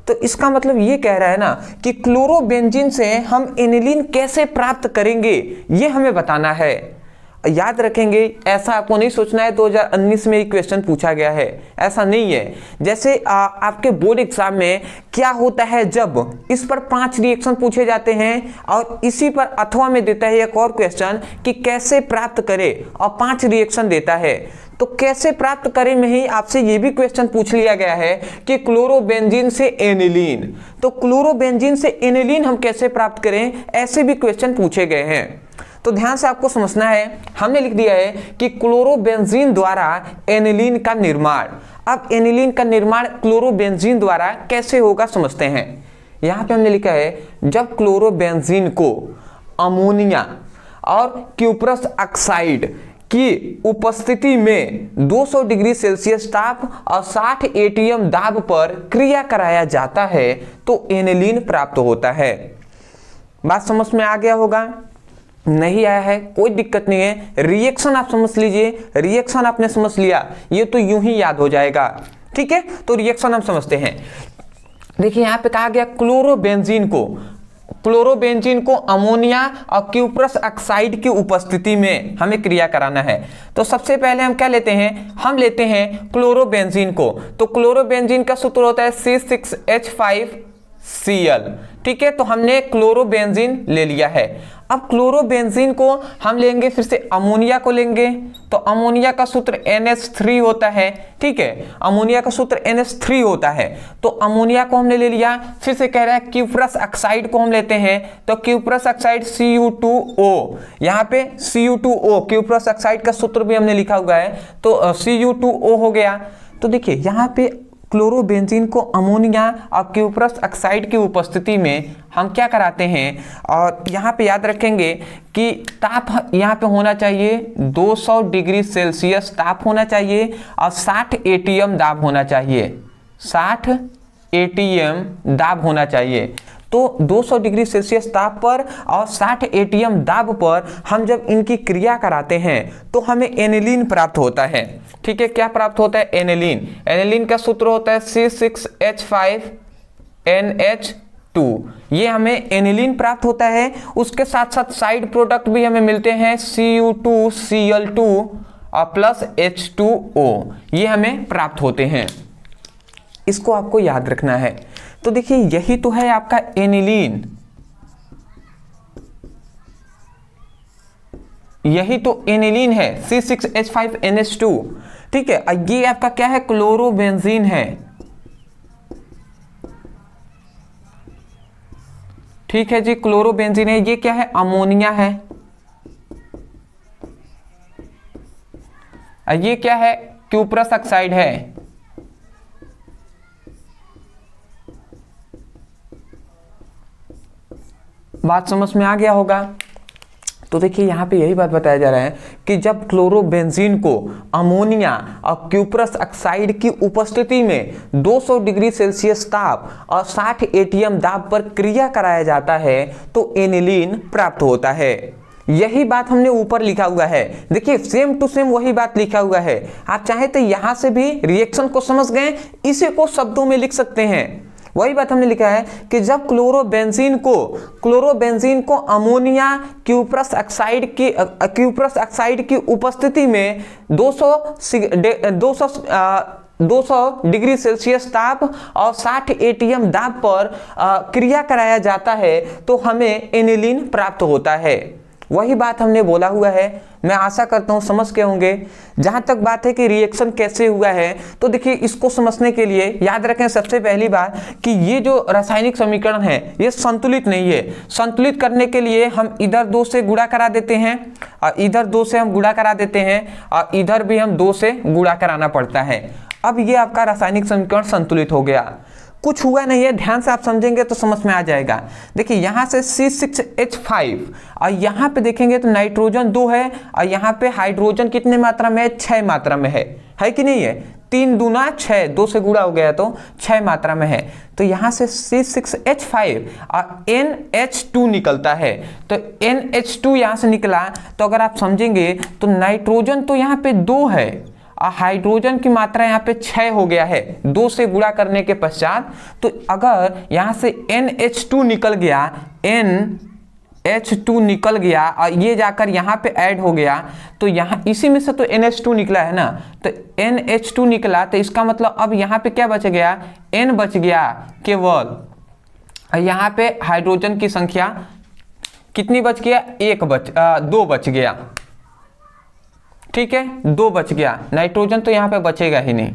तो इसका मतलब ये कह रहा है ना कि क्लोरोबेंजीन से हम एनिलीन कैसे प्राप्त करेंगे, ये हमें बताना है। याद रखेंगे, ऐसा आपको नहीं सोचना है 2019 में ये क्वेश्चन पूछा गया है, ऐसा नहीं है। जैसे आपके बोर्ड एग्जाम में क्या होता है, जब इस पर 5 रिएक्शन पूछे जाते हैं और इसी पर अथवा में देता है एक और क्वेश्चन कि कैसे प्राप्त करें, और 5 रिएक्शन देता है। तो कैसे प्राप्त करें में ही आपसे ये भी क्वेश्चन पूछ लिया गया है कि क्लोरोबेंजीन से एनिलीन। तो क्लोरोबेंजीन से एनिलीन हम कैसे प्राप्त करें, ऐसे भी क्वेश्चन पूछे गए हैं। तो ध्यान से आपको समझना है। हमने लिख दिया है कि क्लोरोबेंजीन द्वारा एनिलीन का निर्माण। अब एनिलीन का निर्माण क्लोरोबेंजीन द्वारा कैसे होगा समझते हैं। यहां पे हमने लिखा है जब क्लोरोबेंजीन को अमोनिया और क्यूप्रस ऑक्साइड की उपस्थिति में 200 डिग्री सेल्सियस ताप और 60 एटीएम दाब पर क्रिया कराया जाता है तो एनिलीन प्राप्त होता है। बात समझ में आ गया होगा? नहीं आया है कोई दिक्कत नहीं है, रिएक्शन आप समझ लीजिए। रिएक्शन आपने समझ लिया, ये तो यूं ही याद हो जाएगा, ठीक है। तो रिएक्शन हम समझते हैं। देखिए यहाँ पे कहा गया क्लोरोबेंजीन को अमोनिया और क्यूप्रस ऑक्साइड की उपस्थिति में हमें क्रिया कराना है। तो सबसे पहले हम क्या लेते हैं, हम लेते हैं क्लोरोबेंजीन को। तो क्लोरोबेंजीन का सूत्र होता है C6H5Cl, ठीक है। तो हमने क्लोरोबेंजीन ले लिया है। अब क्लोरोबेंजीन को हम लेंगे, फिर से अमोनिया को लेंगे। तो अमोनिया का सूत्र NH3 होता है, ठीक है। अमोनिया का सूत्र NH3 होता है। तो अमोनिया को हमने ले लिया। फिर से कह रहा है क्यूप्रस ऑक्साइड को हम लेते हैं। तो क्यूप्रस ऑक्साइड Cu2O, यहाँ पे Cu2O क्यूप्रस ऑक्साइड का सूत्र भी हमने लिखा हुआ है। तो Cu2O हो गया। तो देखिए यहाँ पे क्लोरोबेंजीन को अमोनिया और क्यूप्रस ऑक्साइड की उपस्थिति में हम क्या कराते हैं, और यहाँ पे याद रखेंगे कि ताप यहाँ पे होना चाहिए 200 डिग्री सेल्सियस ताप होना चाहिए और 60 एटीएम दाब होना चाहिए। 60 एटीएम दाब होना चाहिए। तो 200 डिग्री सेल्सियस ताप पर और 60 एटीएम दाब पर हम जब इनकी क्रिया कराते हैं तो हमें एनिलीन प्राप्त होता है, ठीक है। क्या प्राप्त होता है, एनिलीन। एनिलीन का सूत्र होता है C6H5NH2, ये हमें एनिलीन प्राप्त होता है। उसके साथ साथ साइड प्रोडक्ट भी हमें मिलते हैं Cu2Cl2 और प्लस H2O, ये हमें प्राप्त होते हैं। इसको आपको याद रखना है। तो देखिए यही तो है आपका एनिलीन, यही तो एनिलीन है C6H5NH2। ठीक है, ये आपका क्या है, क्लोरोबेंजीन है। ठीक है जी, क्लोरोबेंजीन है। ये क्या है, अमोनिया है। ये क्या है, क्यूप्रस ऑक्साइड है। बात समझ में आ गया होगा। तो देखिए यहाँ पे यही बात बताया जा रहा है कि जब क्लोरोबेंजीन को अमोनिया और क्यूप्रस ऑक्साइड की उपस्थिति में 200 डिग्री सेल्सियस ताप और 60 एटीएम दाब पर क्रिया कराया जाता है तो एनिलीन प्राप्त होता है। यही बात हमने ऊपर लिखा हुआ है, देखिए सेम टू सेम वही बात लिखा हुआ है। आप चाहे तो यहां से भी रिएक्शन को समझ गए, इसी को शब्दों में लिख सकते हैं। वही बात हमने लिखा है कि जब क्लोरोबेंजीन को अमोनिया क्यूप्रस ऑक्साइड की उपस्थिति में 200 डिग्री सेल्सियस ताप और 60 एटीएम दाब पर क्रिया कराया जाता है तो हमें एनिलीन प्राप्त होता है। वही बात हमने बोला हुआ है। मैं आशा करता हूं समझ के होंगे। जहां तक बात है कि रिएक्शन कैसे हुआ है, तो देखिए इसको समझने के लिए याद रखें सबसे पहली बात कि ये जो रासायनिक समीकरण है ये संतुलित नहीं है। संतुलित करने के लिए हम इधर 2 से गुणा करा देते हैं और इधर 2 से हम गुणा करा देते हैं और इधर भी हम 2 से गुणा कराना पड़ता है। अब ये आपका रासायनिक समीकरण संतुलित हो गया। कुछ हुआ नहीं है, ध्यान से आप समझेंगे तो समझ में आ जाएगा। देखिए यहाँ से C6H5 और यहाँ पे देखेंगे तो नाइट्रोजन 2 है और यहाँ पे हाइड्रोजन कितने मात्रा में है, 6 मात्रा में है कि नहीं है। 3 दूना 6, 2 से गुणा हो गया तो 6 मात्रा में है। तो यहाँ से C6H5 और NH2 निकलता है। तो NH2 यहाँ से निकला तो अगर आप समझेंगे तो नाइट्रोजन तो यहाँ पे 2 है और हाइड्रोजन की मात्रा यहाँ पे 6 हो गया है 2 से गुणा करने के पश्चात। तो अगर यहाँ से NH2 निकल गया, NH2 निकल गया और ये जाकर यहाँ पे ऐड हो गया तो यहाँ इसी में से तो NH2 निकला है ना, तो NH2 निकला तो इसका मतलब अब यहाँ पे क्या बच गया, N बच गया केवल। यहाँ पे हाइड्रोजन की संख्या कितनी बच गया, 2 बच गया। ठीक है, 2 बच गया। नाइट्रोजन तो यहाँ पे बचेगा ही नहीं।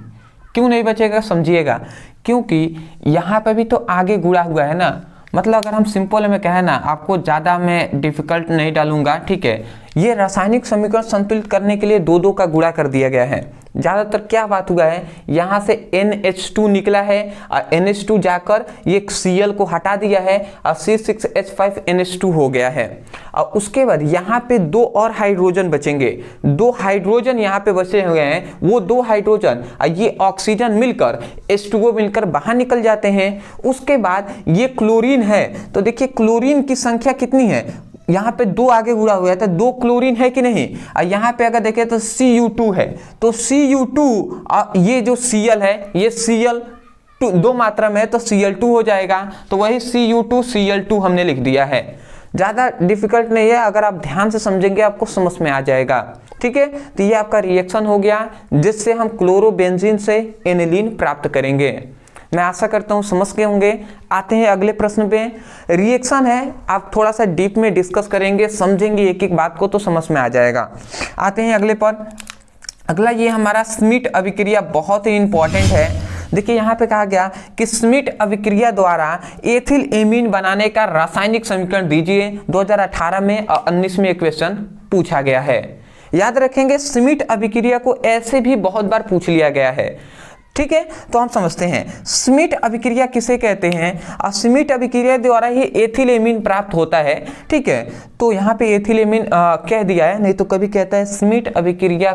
क्यों नहीं बचेगा समझिएगा, क्योंकि यहाँ पे भी तो आगे गुणा हुआ है ना। मतलब अगर हम सिंपल में कहें ना, आपको ज़्यादा मैं डिफिकल्ट नहीं डालूंगा, ठीक है। ये रासायनिक समीकरण संतुलित करने के लिए 2 का गुणा कर दिया गया है। ज़्यादातर क्या बात हुआ है, यहाँ से NH2 निकला है और NH2 जाकर ये Cl को हटा दिया है और C6H5NH2 हो गया है। और उसके बाद यहाँ पे 2 और हाइड्रोजन बचेंगे। 2 हाइड्रोजन यहाँ पे बचे हुए हैं। वो 2 हाइड्रोजन ये ऑक्सीजन मिलकर H2O मिलकर बाहर निकल जाते हैं। उसके बाद ये क्लोरीन है, तो देखिए क्लोरीन की संख्या कितनी है, यहाँ पे 2 आगे गुणा हुआ है तो 2 क्लोरीन है कि नहीं। और यहाँ पे अगर देखें तो Cu2 है, तो Cu2 ये जो Cl है ये Cl 2 मात्रा में है तो Cl2 हो जाएगा। तो वही Cu2 Cl2 हमने लिख दिया है। ज़्यादा डिफिकल्ट नहीं है, अगर आप ध्यान से समझेंगे आपको समझ में आ जाएगा। ठीक है, तो ये आपका रिएक्शन हो गया जिससे हम क्लोरोबेंजीन से एनिलीन प्राप्त करेंगे। मैं आशा करता हूँ समझ गए होंगे। आते हैं अगले प्रश्न पे। रिएक्शन है, आप थोड़ा सा डीप में डिस्कस करेंगे, समझेंगे एक एक बात को तो समझ में आ जाएगा। आते हैं अगले पर। अगला ये हमारा स्मिट अभिक्रिया बहुत ही इंपॉर्टेंट है। देखिए यहाँ पे कहा गया कि स्मिट अभिक्रिया द्वारा एथिल एमीन बनाने का रासायनिक समीकरण दीजिए। 2018 में और 19 में एक क्वेश्चन पूछा गया है। याद रखेंगे स्मिट अभिक्रिया को ऐसे भी बहुत बार पूछ लिया गया है। ठीक है, तो हम समझते हैं स्मिट अभिक्रिया किसे कहते हैं और स्मिट अभिक्रिया द्वारा ही एथिल एमीन प्राप्त होता है। ठीक है, तो यहाँ पे एथिल एमीन कह दिया है, नहीं तो कभी कहता है स्मिट अभिक्रिया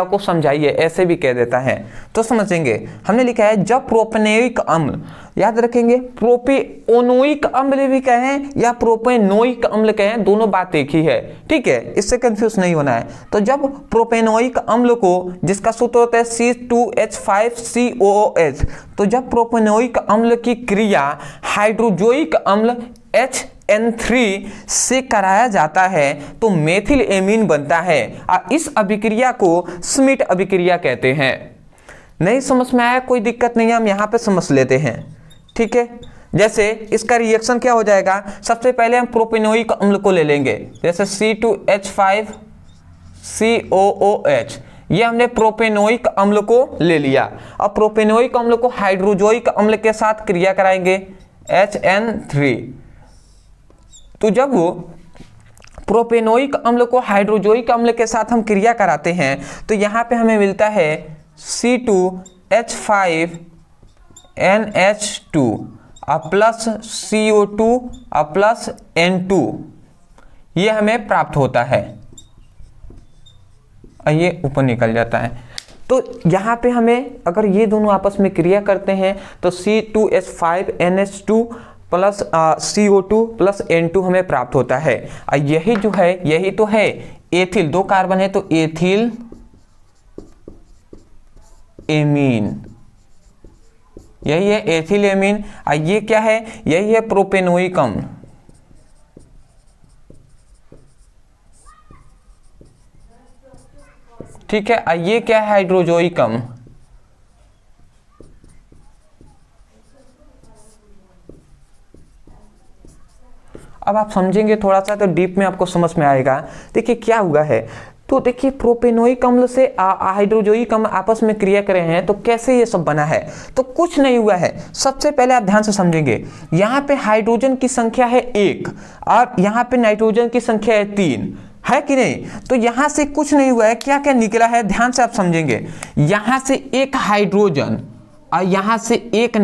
को समझाइए, ऐसे भी कह देता है। तो समझेंगे, हमने लिखा है जब प्रोपेनोइक अम्ल, याद रखेंगे प्रोपेनोइक अम्ल भी कहें या प्रोपेनोइक अम्ल कहें, दोनों बात एक ही है। ठीक है, इससे कंफ्यूज नहीं होना है। तो जब प्रोपेनोइक अम्ल को, जिसका सूत्र होता है C2H5COOH, तो जब प्रोपेनोइक अम्ल की क्रिया हाइड्रोजोइक अम्ल HN3 से कराया जाता है तो मेथिल एमीन बनता है और इस अभिक्रिया को स्मिट अभिक्रिया कहते हैं। नहीं समझ में आया कोई दिक्कत नहीं है, हम यहाँ पे समझ लेते हैं। ठीक है, जैसे इसका रिएक्शन क्या हो जाएगा, सबसे पहले हम प्रोपेनोइक अम्ल को ले लेंगे, जैसे C2H5COOH, ये हमने प्रोपेनोइक अम्ल को ले लिया। अब प्रोपेनोइक अम्ल को हाइड्रोजोइक अम्ल के साथ क्रिया कराएंगे HN3। तो जब वो प्रोपेनोइक अम्ल को हाइड्रोजोइक अम्ल के साथ हम क्रिया कराते हैं तो यहाँ पे हमें मिलता है C2H5NH2 plus CO2 plus N2, ये हमें प्राप्त होता है। ये ऊपर निकल जाता है। तो यहाँ पे हमें अगर ये दोनों आपस में क्रिया करते हैं तो C2H5NH2 plus CO2 plus N2 हमें प्राप्त होता है। यही जो है यही तो है एथिल, 2 कार्बन है तो एथिल एमीन, यही है एथिल एमीन। ये क्या है, यही है प्रोपेनोइक अम्ल। ठीक है, ये क्या है हाइड्रोजोइक अम्ल। अब आप समझेंगे थोड़ा सा तो डीप में आपको समझ में आएगा। देखिए क्या हुआ है, तो देखिए प्रोपेनोइक अम्ल से हाइड्रोजोइक अम्ल आपस में क्रिया कर रहे हैं तो कैसे ये सब बना है। तो कुछ नहीं हुआ है। सबसे पहले आप ध्यान से समझेंगे, यहाँ पे हाइड्रोजन की संख्या है 1 और यहाँ पे नाइट्रोजन की संख्या है 3, है कि नहीं। तो यहाँ से कुछ नहीं हुआ है, क्या क्या निकला है ध्यान से आप समझेंगे। यहाँ से एक हाइड्रोजन और यहाँ से एक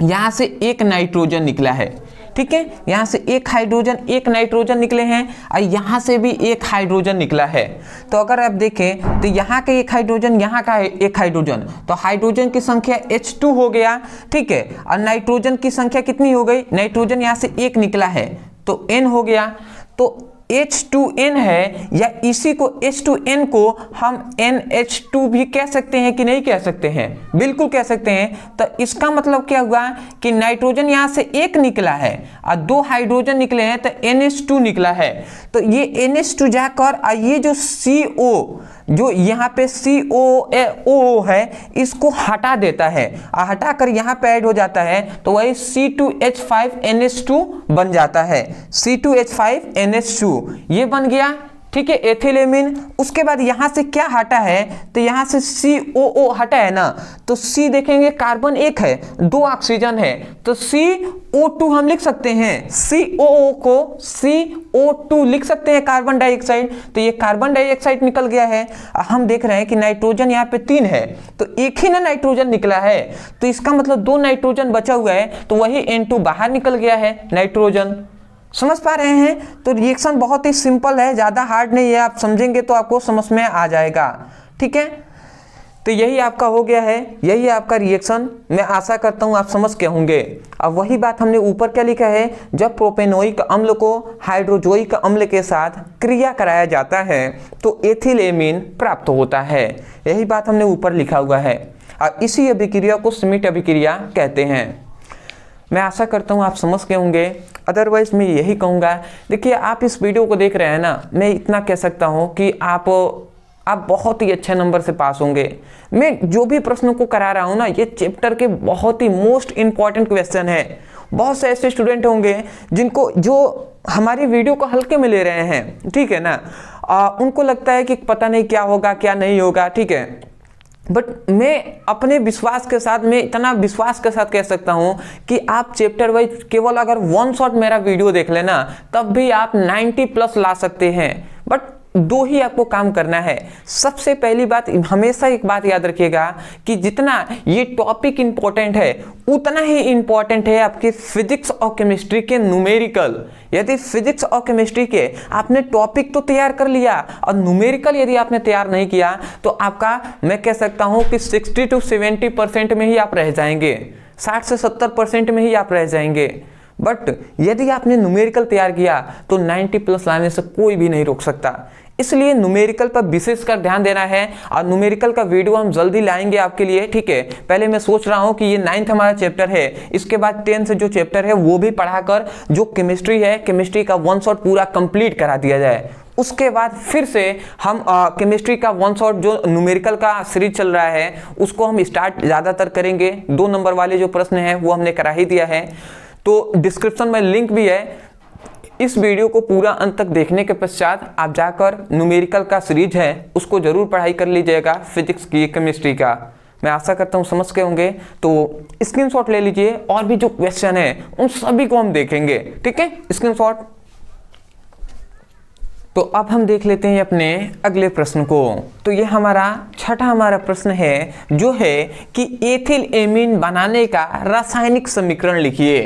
यहाँ से एक नाइट्रोजन निकला है। ठीक है, यहाँ से एक हाइड्रोजन एक नाइट्रोजन निकले हैं और यहाँ से भी एक हाइड्रोजन निकला है। तो अगर आप देखें तो यहाँ का एक हाइड्रोजन, यहाँ का एक हाइड्रोजन, तो हाइड्रोजन की संख्या H2 हो गया। ठीक है, और नाइट्रोजन की संख्या कितनी हो गई, नाइट्रोजन यहाँ से एक निकला है तो N हो गया। तो H2N है, या इसी को H2N को हम NH2 भी कह सकते हैं कि नहीं कह सकते हैं, बिल्कुल कह सकते हैं। तो इसका मतलब क्या हुआ कि नाइट्रोजन यहाँ से एक निकला है और 2 हाइड्रोजन निकले हैं तो NH2 निकला है। तो ये NH2 जाकर ये जो CO जो यहाँ पे COO है इसको हटा देता है और हटाकर यहाँ पे ऐड हो जाता है तो वही C2H5NH2 बन जाता है। C2H5NH2 ये बन गया। ठीक है, एथिल एमीन। उसके बाद यहाँ से क्या हटा है, तो यहाँ से COO हटा है ना, तो C देखेंगे कार्बन एक है, 2 ऑक्सीजन है तो CO2 हम लिख सकते हैं, COO को CO2 लिख सकते हैं कार्बन डाइऑक्साइड। तो ये कार्बन डाइऑक्साइड निकल गया है। हम देख रहे हैं कि नाइट्रोजन यहाँ पे 3 है तो एक ही ना नाइट्रोजन निकला है, तो इसका मतलब 2 नाइट्रोजन बचा हुआ है तो वही N2 बाहर निकल गया है नाइट्रोजन। समझ पा रहे हैं। तो रिएक्शन बहुत ही सिंपल है, ज़्यादा हार्ड नहीं है, आप समझेंगे तो आपको समझ में आ जाएगा। ठीक है, तो यही आपका हो गया है, यही आपका रिएक्शन। मैं आशा करता हूँ आप समझ के होंगे। अब वही बात हमने ऊपर क्या लिखा है, जब प्रोपेनोइक अम्ल को हाइड्रोजोइक अम्ल के साथ क्रिया कराया जाता है तो एथिल एमीन प्राप्त होता है। यही बात हमने ऊपर लिखा हुआ है और इसी अभिक्रिया को श्मिट अभिक्रिया कहते हैं। मैं आशा करता हूँ आप समझ के होंगे। अदरवाइज मैं यही कहूँगा, देखिए आप इस वीडियो को देख रहे हैं ना, मैं इतना कह सकता हूँ कि आप बहुत ही अच्छे नंबर से पास होंगे। मैं जो भी प्रश्नों को करा रहा हूँ ना, ये चैप्टर के बहुत ही मोस्ट इम्पॉर्टेंट क्वेश्चन है। बहुत से ऐसे स्टूडेंट होंगे जिनको जो हमारी वीडियो को हल्के में ले रहे हैं, ठीक है ना, उनको लगता है कि पता नहीं क्या होगा क्या नहीं होगा। ठीक है, बट मैं अपने विश्वास के साथ, मैं इतना विश्वास के साथ कह सकता हूं कि आप चैप्टर वाइज केवल अगर 1 शॉट मेरा वीडियो देख लेना तब भी आप 90+ ला सकते हैं। बट 2 ही आपको काम करना है। सबसे पहली बात, हमेशा एक बात याद रखिएगा कि जितना ये टॉपिक इंपॉर्टेंट है उतना ही इंपॉर्टेंट है आपके फिजिक्स और केमिस्ट्री के न्यूमेरिकल। यदि फिजिक्स और केमिस्ट्री के आपने टॉपिक तो तैयार कर लिया और न्यूमेरिकल यदि आपने तैयार नहीं किया तो आपका, मैं कह सकता हूं कि 60 to 70% में ही आप रह जाएंगे, 60 से 70% में ही आप रह जाएंगे। बट यदि आपने न्यूमेरिकल तैयार किया तो 90+ लाने से कोई भी नहीं रोक सकता। इसलिए न्यूमेरिकल पर विशेषकर ध्यान देना है और न्यूमेरिकल का वीडियो हम जल्दी लाएंगे आपके लिए। ठीक है, पहले मैं सोच रहा हूं कि ये 9th हमारा चैप्टर है, इसके बाद 10th जो चैप्टर है वो भी पढ़ाकर जो केमिस्ट्री है, केमिस्ट्री का 1 शॉट पूरा कंप्लीट करा दिया जाए। उसके बाद फिर से हम केमिस्ट्री का 1 शॉट जो न्यूमेरिकल का सीरीज चल रहा है उसको हम स्टार्ट ज़्यादातर करेंगे। 2 नंबर वाले जो प्रश्न हैं वो हमने करा ही दिया है, तो डिस्क्रिप्शन में लिंक भी है, इस वीडियो को पूरा अंत तक देखने के पश्चात आप जाकर न्यूमेरिकल का सीरीज है उसको जरूर पढ़ाई कर लीजिएगा, फिजिक्स की, केमिस्ट्री का। मैं आशा करता हूँ समझ के होंगे। तो स्क्रीनशॉट ले लीजिए और भी जो क्वेश्चन है उन सभी को हम देखेंगे, ठीक है, स्क्रीनशॉट। तो अब हम देख लेते हैं अपने अगले प्रश्न को। तो ये छठा प्रश्न है जो है कि एथिल एमीन बनाने का रासायनिक समीकरण लिखिए।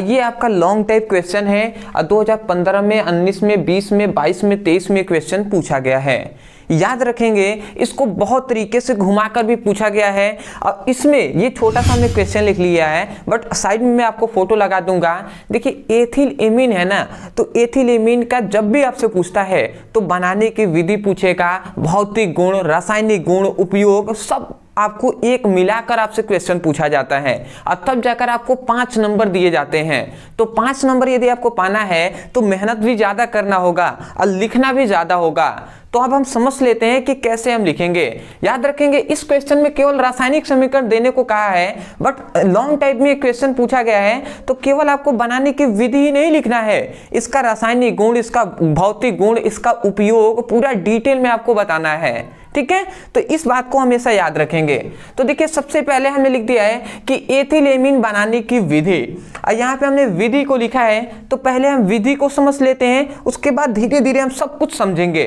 ये आपका लॉन्ग टाइप क्वेश्चन है। 2015 में, 19 में, 20 में, 22 में, 23 में क्वेश्चन पूछा गया है। याद रखेंगे, इसको बहुत तरीके से घुमाकर भी पूछा गया है। और इसमें ये छोटा सा हमने क्वेश्चन लिख लिया है, बट साइड में मैं आपको फोटो लगा दूंगा। देखिए एथिल एमीन है ना, तो एथिल एमीन का जब भी आपसे पूछता है तो बनाने की विधि पूछेगा, भौतिक गुण, रासायनिक गुण, उपयोग, सब आपको एक मिलाकर आपसे क्वेश्चन पूछा जाता है और तब जाकर आपको 5 नंबर दिए जाते हैं। तो 5 नंबर यदि आपको पाना है तो मेहनत भी ज्यादा करना होगा और लिखना भी ज्यादा होगा। तो अब हम समझ लेते हैं कि कैसे हम लिखेंगे। याद रखेंगे, इस क्वेश्चन में केवल रासायनिक समीकरण देने को कहा है, बट लॉन्ग टाइप में क्वेश्चन पूछा गया है तो केवल आपको बनाने की विधि ही नहीं लिखना है, इसका रासायनिक गुण, इसका भौतिक गुण, इसका उपयोग पूरा डिटेल में आपको बताना है, ठीक है। तो इस बात को हमेशा याद रखेंगे। तो देखिए सबसे पहले हमने लिख दिया है कि एथिल एमीन बनाने की विधि, और यहाँ पे हमने विधि को लिखा है। तो पहले हम विधि को समझ लेते हैं, उसके बाद धीरे धीरे हम सब कुछ समझेंगे।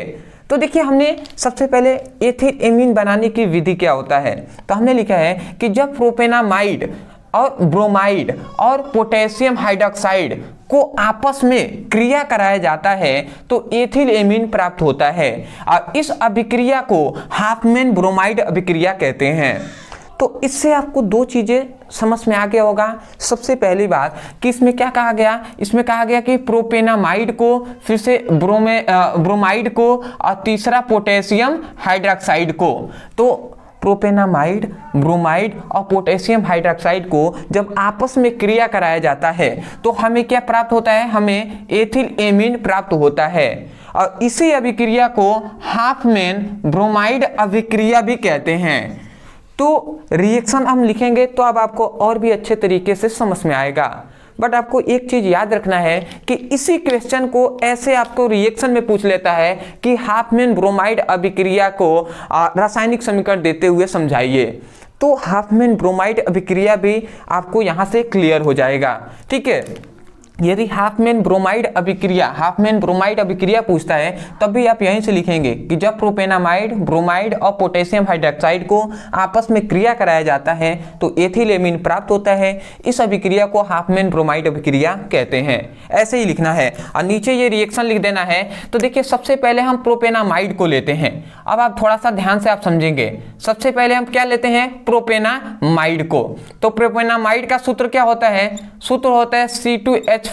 तो देखिए हमने सबसे पहले एथिल एमीन बनाने की विधि क्या होता है, तो हमने लिखा है कि जब प्रोपेनामाइड और ब्रोमाइड और पोटेशियम हाइड्रोक्साइड को आपस में क्रिया कराया जाता है तो एथिल एमीन प्राप्त होता है, और इस अभिक्रिया को हाफमैन ब्रोमाइड अभिक्रिया कहते हैं। तो इससे आपको 2 चीजें समझ में आ गया होगा। सबसे पहली बात कि इसमें क्या कहा गया, इसमें कहा गया कि प्रोपेनामाइड को, फिर से ब्रोमाइड को, और तीसरा पोटेशियम हाइड्रोक्साइड को। तो प्रोपेनामाइड, ब्रोमाइड और पोटेशियम हाइड्रोक्साइड को जब आपस में क्रिया कराया जाता है तो हमें क्या प्राप्त होता है, हमें एथिल एमीन प्राप्त होता है, और इसी अभिक्रिया को हाफमैन ब्रोमाइड अभिक्रिया भी कहते हैं। तो रिएक्शन हम लिखेंगे तो अब आपको और भी अच्छे तरीके से समझ में आएगा। बट आपको एक चीज याद रखना है कि इसी क्वेश्चन को ऐसे आपको रिएक्शन में पूछ लेता है कि हाफमैन ब्रोमाइड अभिक्रिया को रासायनिक समीकरण देते हुए समझाइए। तो हाफमैन ब्रोमाइड अभिक्रिया भी आपको यहां से क्लियर हो जाएगा, ठीक है। यदि हाफमैन ब्रोमाइड अभिक्रिया पूछता है तब भी आप यहीं से लिखेंगे कि जब प्रोपेनामाइड, ब्रोमाइड और पोटेशियम हाइड्रोक्साइड को आपस में क्रिया कराया जाता है तो एथिल एमीन प्राप्त होता है। इस अभिक्रिया को हाफमैन ब्रोमाइड अभिक्रिया कहते हैं, ऐसे ही लिखना है और नीचे ये रिएक्शन लिख देना है। तो देखिए सबसे पहले हम प्रोपेनामाइड को लेते हैं। अब आप थोड़ा सा ध्यान से आप समझेंगे। सबसे पहले हम क्या लेते हैं, प्रोपेनामाइड को। तो प्रोपेनामाइड का सूत्र क्या होता है, सूत्र होता है C2H5CONH2।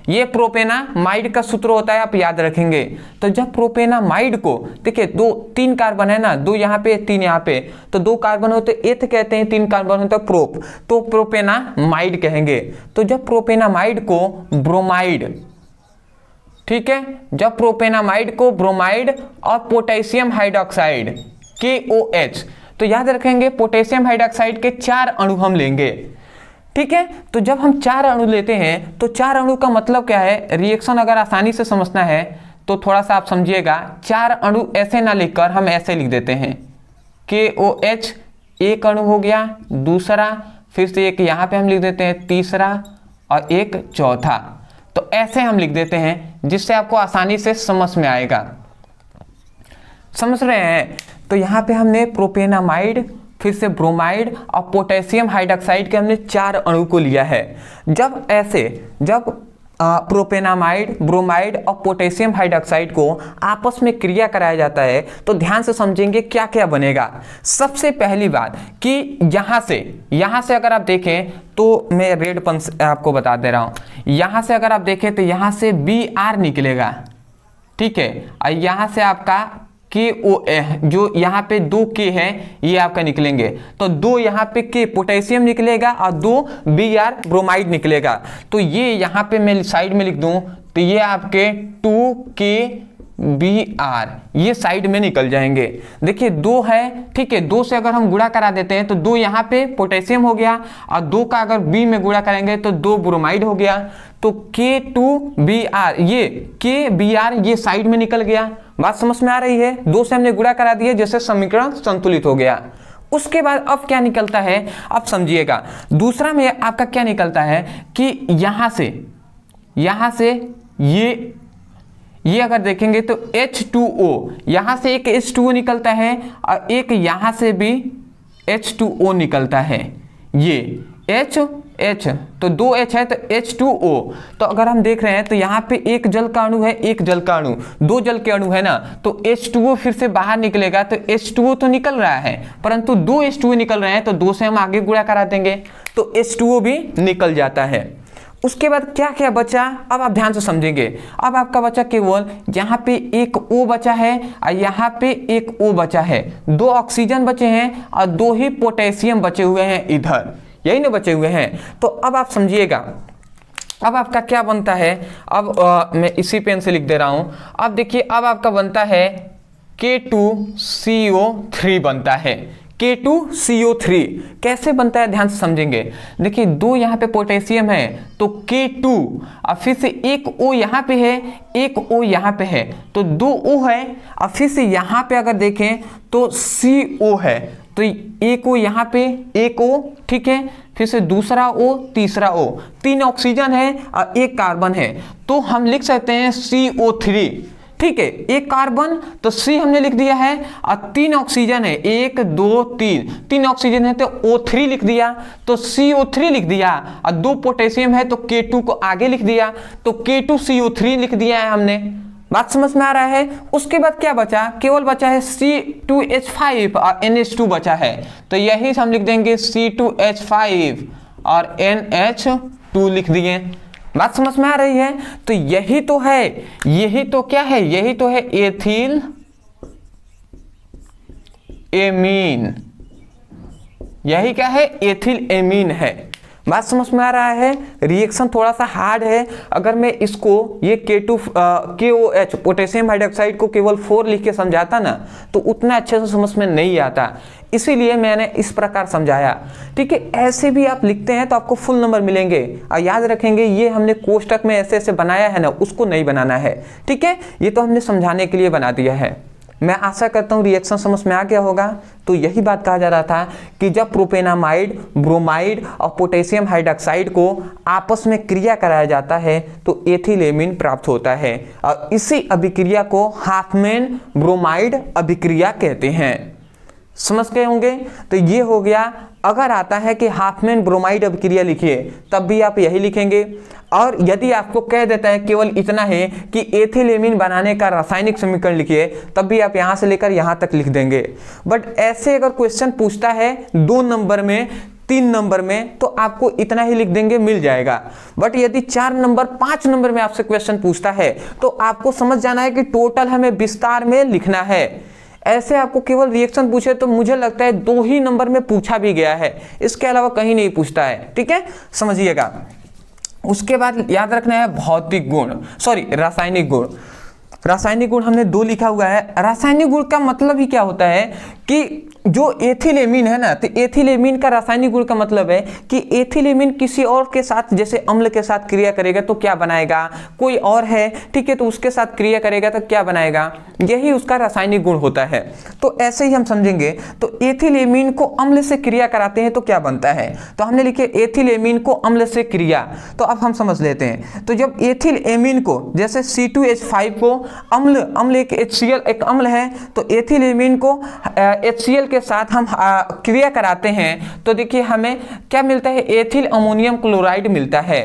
ये प्रोपेनामाइड का सूत्र होता है, आप याद रखेंगे। तो जब प्रोपेनामाइड को, देखिए 3 कार्बन है ना, 2 यहाँ पे 3 यहाँ पे, तो 2 कार्बन होते एथ कहते हैं, 3 कार्बन होता है प्रोप, तो प्रोपेनामाइड कहेंगे। तो जब प्रोपेनामाइड को ब्रोमाइड, ठीक है, जब प्रोपेनामाइड को ब्रोमाइड और पोटेशियम हाइड्रोक्साइड KOH, तो याद रखेंगे पोटेशियम हाइड्रोक्साइड के 4 अणु हम लेंगे, ठीक है। तो जब हम 4 अणु लेते हैं तो 4 अणु का मतलब क्या है, रिएक्शन अगर आसानी से समझना है तो थोड़ा सा आप समझिएगा। 4 अणु ऐसे ना लिखकर हम ऐसे लिख देते हैं, KOH एक अणु हो गया, दूसरा, फिर से एक यहाँ पे हम लिख देते हैं तीसरा, और एक चौथा। तो ऐसे हम लिख देते हैं जिससे आपको आसानी से समझ में आएगा। समझ रहे हैं। तो यहाँ पे हमने प्रोपेनामाइड, फिर से ब्रोमाइड और पोटेशियम हाइड्रोक्साइड के हमने 4 अणु को लिया है। जब प्रोपेनामाइड, ब्रोमाइड और पोटेशियम हाइड्रोक्साइड को आपस में क्रिया कराया जाता है तो ध्यान से समझेंगे क्या क्या बनेगा। सबसे पहली बात कि यहाँ से अगर आप देखें तो मैं रेड पेन से आपको बता दे रहा हूँ। यहाँ से अगर आप देखें तो यहाँ से Br निकलेगा, ठीक है, और यहाँ से आपका KOH, जो यहाँ पे 2 K है, ये आपका निकलेंगे। तो 2 यहाँ पे K पोटेशियम निकलेगा और 2 Br ब्रोमाइड निकलेगा। तो ये यहाँ पे मैं साइड में लिख दूं तो ये आपके 2K Br ये साइड में निकल जाएंगे। देखिए 2 है, ठीक है, 2 से अगर हम गुणा करा देते हैं तो 2 यहाँ पे पोटेशियम हो गया, और 2 का अगर B में गुणा करेंगे तो 2 ब्रोमाइड हो गया। तो K2Br, ये KBr ये साइड में निकल गया। बात समझ में आ रही है? 2 से हमने गुणा करा दिया, जैसे समीकरण संतुलित हो गया। उसके बाद अब क्या निकलता है, अब समझिएगा। दूसरा में आपका क्या निकलता है कि यहाँ से ये अगर देखेंगे तो H2O, यहाँ से एक H2O निकलता है और एक यहाँ से भी H2O निकलता है। ये H तो 2 H है तो H2O। तो अगर हम देख रहे हैं तो यहाँ पे एक जल का अणु है, एक जल का अणु, 2 जल के अणु है ना, तो H2O फिर से बाहर निकलेगा। तो H2O तो निकल रहा है, परंतु 2 H2O निकल रहे हैं, तो 2 से हम आगे गुणा करा देंगे तो H2O भी निकल जाता है। उसके बाद क्या क्या बचा, अब आप ध्यान से समझेंगे। अब आपका बचा केवल यहाँ पे एक O बचा है और यहाँ पे एक O बचा है। 2 ऑक्सीजन बचे हैं और 2 ही पोटेशियम बचे हुए हैं इधर, यही ना बचे हुए हैं। तो अब आप समझिएगा, अब आपका क्या बनता है। अब मैं इसी पेन से लिख दे रहा हूँ। अब देखिए अब आपका बनता है K2CO3 बनता है। K2CO3 कैसे बनता है, ध्यान से समझेंगे। देखिए 2 यहाँ पे पोटेशियम है तो K2, और फिर से एक O यहाँ पे है, एक O यहाँ पे है, तो 2 O है, और फिर से यहाँ पे अगर देखें तो CO है, तो एक O यहाँ पे, एक O, ठीक है, फिर से दूसरा O, तीसरा O, 3 ऑक्सीजन है और 1 कार्बन है, तो हम लिख सकते हैं CO3, ठीक है। 1 कार्बन तो C हमने लिख दिया है, और 3 ऑक्सीजन है, 1 2 3 ऑक्सीजन है तो O3 लिख दिया, तो CO3 लिख दिया, और 2 पोटेशियम है तो K2 को आगे लिख दिया, तो K2CO3 लिख दिया है हमने। बात समझ में आ रहा है? उसके बाद क्या बचा, केवल बचा है C2H5 और NH2 बचा है, तो यही हम लिख देंगे C2H5 और NH2 लिख दिए। बात समझ में आ रही है? तो यही तो है, यही तो क्या है, यही तो है एथिल एमीन, यही क्या है, एथिल एमीन है। बात समझ में आ रहा है? रिएक्शन थोड़ा सा हार्ड है। अगर मैं इसको ये KOH पोटेशियम हाइड्रोक्साइड को केवल 4 लिख के समझाता ना तो उतना अच्छे से समझ में नहीं आता, इसीलिए मैंने इस प्रकार समझाया, ठीक है। ऐसे भी आप लिखते हैं तो आपको फुल नंबर मिलेंगे, और याद रखेंगे ये हमने कोष्टक में ऐसे ऐसे बनाया है ना, उसको नहीं बनाना है, ठीक है। ये तो हमने समझाने के लिए बना दिया है। मैं आशा करता हूँ रिएक्शन समझ में आ गया होगा। तो यही बात कहा जा रहा था कि जब प्रोपेनामाइड, ब्रोमाइड और पोटेशियम हाइड्रोक्साइड को आपस में क्रिया कराया जाता है तो एथिलेमिन प्राप्त होता है, और इसी अभिक्रिया को हाफमैन ब्रोमाइड अभिक्रिया कहते हैं। समझ गए होंगे? तो ये हो गया। अगर आता है कि हाफमैन ब्रोमाइड अभिक्रिया लिखिए तब भी आप यही लिखेंगे, और यदि आपको कह देता है केवल इतना है कि एथिलेमिन बनाने का रासायनिक समीकरण लिखिए तब भी आप यहाँ से लेकर यहाँ तक लिख देंगे। बट ऐसे अगर क्वेश्चन पूछता है 2 नंबर में, 3 नंबर में, तो आपको इतना ही लिख देंगे, मिल जाएगा। बट यदि 4 नंबर 5 नंबर में आपसे क्वेश्चन पूछता है तो आपको समझ जाना है कि टोटल हमें विस्तार में लिखना है। ऐसे आपको केवल रिएक्शन पूछे तो मुझे लगता है 2 ही नंबर में पूछा भी गया है, इसके अलावा कहीं नहीं पूछता है, ठीक है, समझिएगा। उसके बाद याद रखना है भौतिक गुण, सॉरी रासायनिक गुण। रासायनिक गुण हमने 2 लिखा हुआ है। रासायनिक गुण का मतलब ही क्या होता है कि जो एथिलेमिन है ना, तो एथिलेमिन का रासायनिक गुण का मतलब है कि एथिलेमिन किसी और के साथ, जैसे अम्ल के साथ क्रिया करेगा तो क्या बनाएगा, कोई और है, ठीक है, तो उसके साथ क्रिया करेगा तो क्या बनाएगा, यही उसका रासायनिक गुण होता है। तो ऐसे ही हम समझेंगे। तो एथिलेमिन को अम्ल से क्रिया कराते हैं तो क्या बनता है, तो हमने लिखे एथिलेमिन को अम्ल से क्रिया। तो अब हम समझ लेते हैं। तो जब एथिलेमिन को, जैसे C2H5 को अम्ल एक HCl एक अम्ल है, तो एथिलेमिन को HCl के साथ हम क्रिया कराते हैं तो देखिए हमें क्या मिलता है, एथिल अमोनियम क्लोराइड मिलता है।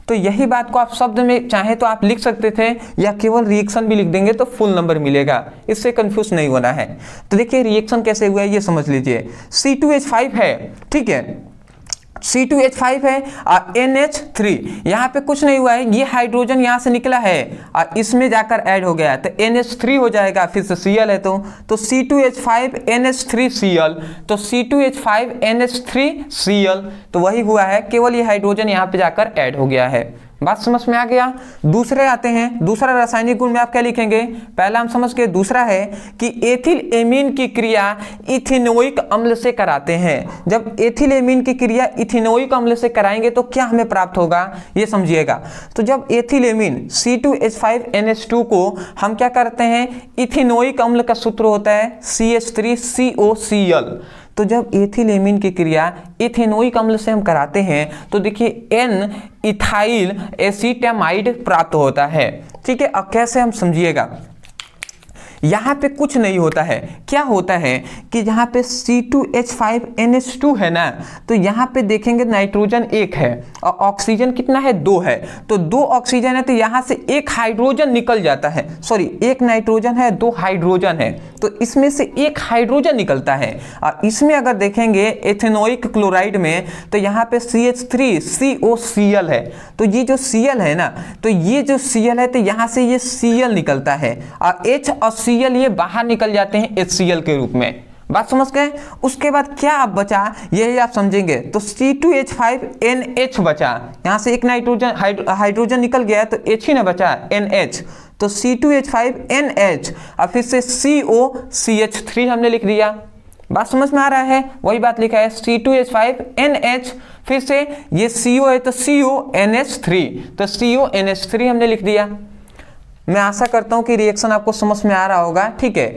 तो यही बात को आप शब्द में चाहे तो आप लिख सकते थे, या केवल रिएक्शन भी लिख देंगे तो फुल नंबर मिलेगा, इससे कंफ्यूज नहीं होना है। तो देखिए रिएक्शन कैसे हुआ है ये समझ लीजिए। C2H5 है, ठीक है, C2H5 है और NH3, यहाँ पे कुछ नहीं हुआ है, ये हाइड्रोजन यहाँ से निकला है और इसमें जाकर ऐड हो गया तो NH3 हो जाएगा, फिर से Cl है तो C2H5 NH3Cl, तो C2H5 NH3Cl, तो वही हुआ है, केवल ये हाइड्रोजन यहाँ पे जाकर ऐड हो गया है। बात समझ में आ गया। दूसरे आते हैं, दूसरा रासायनिक गुण में आप क्या लिखेंगे, पहला हम समझ के, दूसरा है कि एथिल एमीन की क्रिया इथेनोइक अम्ल से कराते हैं। जब एथिल एमीन की क्रिया इथेनोइक अम्ल से कराएंगे तो क्या हमें प्राप्त होगा, ये समझिएगा। तो जब एथिल एमीन C2H5NH2 को हम क्या करते हैं, इथेनोइक अम्ल का सूत्र होता है CH3COCl। तो जब एथिल एमीन की क्रिया इथेनोइक अम्ल से हम कराते हैं तो देखिए N इथाइल एसीटामाइड प्राप्त होता है। ठीक है, अब कैसे हम समझिएगा, यहाँ पे कुछ नहीं होता है, क्या होता है कि यहाँ पे C2H5NH2 है ना, तो यहाँ पे देखेंगे नाइट्रोजन 1 है और ऑक्सीजन कितना है, 2 है। तो 2 ऑक्सीजन है तो यहाँ से 1 हाइड्रोजन निकल जाता है, सॉरी 1 नाइट्रोजन है 2 हाइड्रोजन है, तो इसमें से 1 हाइड्रोजन निकलता है। और इसमें अगर देखेंगे एथेनोइक क्लोराइड में तो यहाँ पे CH3COCl है, तो ये जो Cl है ना, तो ये जो Cl है तो यहाँ से ये Cl निकलता है और H और Cl ये बाहर निकल जाते हैं HCl के रूप में। बात समझ गए। उसके बाद क्या आप बचा, यही आप समझेंगे। तो C2H5NH बचा, यहाँ से 1 नाइट्रोजन हाइड्रोजन निकल गया तो H ही ना बचा, NH। तो C2H5NH और फिर से COCH3 हमने लिख दिया। बात समझ में आ रहा है, वही बात लिखा है C2H5NH, फिर से ये CO है तो CONH3, तो CONH3 हमने लिख दिया। मैं आशा करता हूं कि रिएक्शन आपको समझ में आ रहा होगा। ठीक है,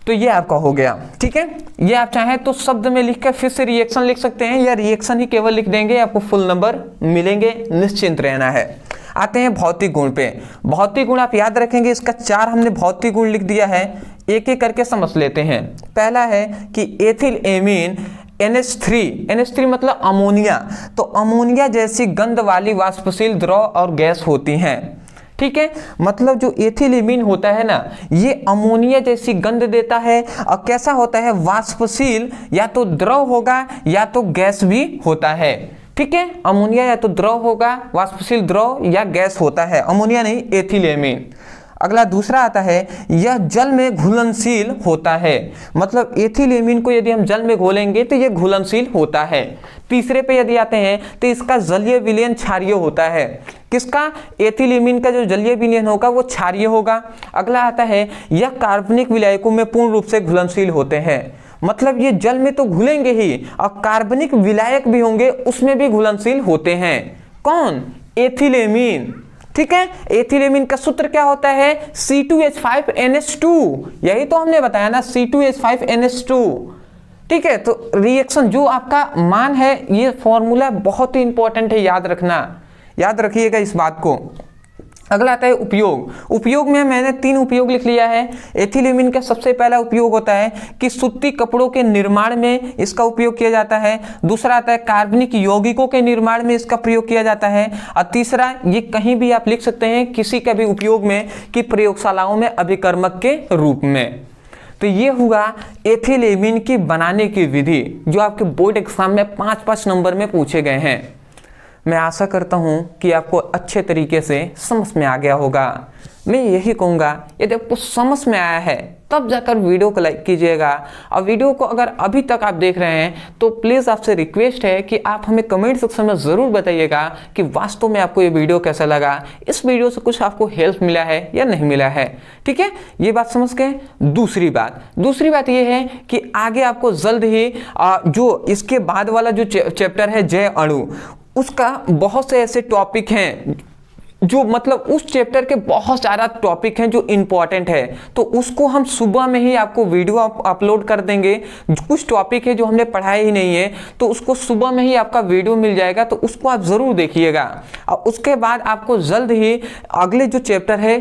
तो ये आपका हो गया। ठीक है, ये आप चाहें तो शब्द में लिख कर फिर से रिएक्शन लिख सकते हैं या रिएक्शन ही केवल लिख देंगे, आपको फुल नंबर मिलेंगे, निश्चिंत रहना है। आते हैं भौतिक गुण पे। भौतिक गुण आप याद रखेंगे, इसका 4 हमने भौतिक गुण लिख दिया है, एक एक करके समझ लेते हैं। पहला है कि एथिल एमीन NH3 मतलब अमोनिया, तो अमोनिया जैसी गंध वाली वाष्पशील द्रव और गैस होती हैं। ठीक है, मतलब जो एथिल एमीन होता है ना, ये अमोनिया जैसी गंध देता है और कैसा होता है, वाष्पशील, या तो द्रव होगा या तो गैस भी होता है। ठीक है, अमोनिया या तो द्रव होगा, वाष्पशील द्रव या गैस होता है, अमोनिया नहीं, एथिल एमीन। अगला दूसरा आता है, यह जल में घुलनशील होता है, मतलब एथिल एमीन को यदि हम जल में घोलेंगे तो यह घुलनशील होता है। तीसरे पे यदि आते हैं तो इसका जलीय विलयन क्षारीय होता है। किसका, एथिल एमीन का जो जलीय विलयन होगा वो क्षारीय होगा। अगला आता है, यह कार्बनिक विलायकों में पूर्ण रूप से घुलनशील होते हैं, मतलब ये जल में तो घुलेंगे ही और कार्बनिक विलायक भी होंगे, उसमें भी घुलनशील होते हैं। कौन, एथिल एमीन। ठीक है, एथिल एमीन का सूत्र क्या होता है, C2H5NH2, यही तो हमने बताया ना, C2H5NH2। ठीक है, तो रिएक्शन जो आपका मान है, ये फॉर्मूला बहुत ही इंपॉर्टेंट है, याद रखना, याद रखिएगा इस बात को। अगला आता है उपयोग। उपयोग में मैंने 3 उपयोग लिख लिया है। एथिल एमीन का सबसे पहला उपयोग होता है कि सूती कपड़ों के निर्माण में इसका उपयोग किया जाता है। दूसरा आता है कार्बनिक यौगिकों के निर्माण में इसका प्रयोग किया जाता है। और तीसरा, ये कहीं भी आप लिख सकते हैं किसी का भी उपयोग में, कि प्रयोगशालाओं में अभिकर्मक के रूप में। तो ये हुआ एथिल एमीन की बनाने की विधि, जो आपके बोर्ड एग्जाम में 5-5 नंबर में पूछे गए हैं। मैं आशा करता हूं कि आपको अच्छे तरीके से समझ में आ गया होगा। मैं यही कहूँगा, यदि आपको समझ में आया है तब जाकर वीडियो को लाइक कीजिएगा, और वीडियो को अगर अभी तक आप देख रहे हैं तो प्लीज़ आपसे रिक्वेस्ट है कि आप हमें कमेंट सेक्शन में ज़रूर बताइएगा कि वास्तव में आपको ये वीडियो कैसा लगा, इस वीडियो से कुछ आपको हेल्प मिला है या नहीं मिला है। ठीक है, ये बात समझ गए। दूसरी बात ये है कि आगे आपको जल्द ही जो इसके बाद वाला जो चैप्टर है जैव अणु, उसका बहुत से ऐसे टॉपिक हैं जो मतलब उस चैप्टर के बहुत ज़्यादा टॉपिक हैं जो इम्पॉर्टेंट है, तो उसको हम सुबह में ही आपको वीडियो अपलोड कर देंगे। कुछ टॉपिक है जो हमने पढ़ाया ही नहीं है, तो उसको सुबह में ही आपका वीडियो मिल जाएगा, तो उसको आप ज़रूर देखिएगा। और उसके बाद आपको जल्द ही अगले जो चैप्टर है,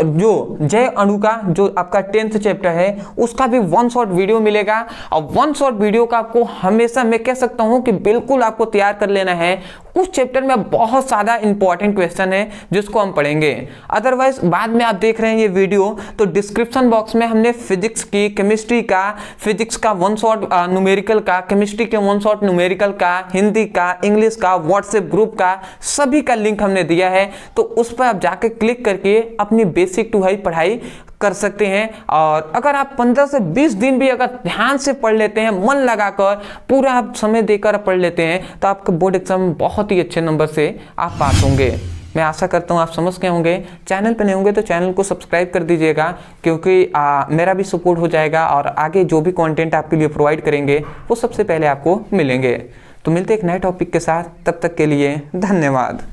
जो जैव अणु का जो आपका 10th चैप्टर है, उसका भी 1 शॉर्ट वीडियो मिलेगा। और 1 शॉर्ट वीडियो का आपको हमेशा, मैं कह सकता हूँ कि बिल्कुल आपको तैयार कर लेना है। उस चैप्टर में बहुत ज़्यादा इंपॉर्टेंट क्वेश्चन है जिसको हम पढ़ेंगे। अदरवाइज बाद में आप देख रहे हैं ये वीडियो, तो डिस्क्रिप्शन बॉक्स में हमने फिजिक्स की, केमिस्ट्री का, फिजिक्स का 1 शॉर्ट न्यूमेरिकल का, केमिस्ट्री के 1 शॉर्ट न्यूमेरिकल का, हिंदी का, इंग्लिश का, व्हाट्सएप ग्रुप का, सभी का लिंक हमने दिया है। तो उस पर आप जाकर क्लिक करके अपनी बेसिक टू हाई पढ़ाई कर सकते हैं। और अगर आप 15 से 20 दिन भी अगर ध्यान से पढ़ लेते हैं, मन लगाकर पूरा आप समय देकर पढ़ लेते हैं, तो आपके बोर्ड एग्जाम में बहुत ही अच्छे नंबर से आप पास होंगे। मैं आशा करता हूँ आप समझ गए होंगे। चैनल पर नहीं होंगे तो चैनल को सब्सक्राइब कर दीजिएगा, क्योंकि मेरा भी सपोर्ट हो जाएगा और आगे जो भी कंटेंट आपके लिए प्रोवाइड करेंगे वो सबसे पहले आपको मिलेंगे। तो मिलते एक नए टॉपिक के साथ, तब तक के लिए धन्यवाद।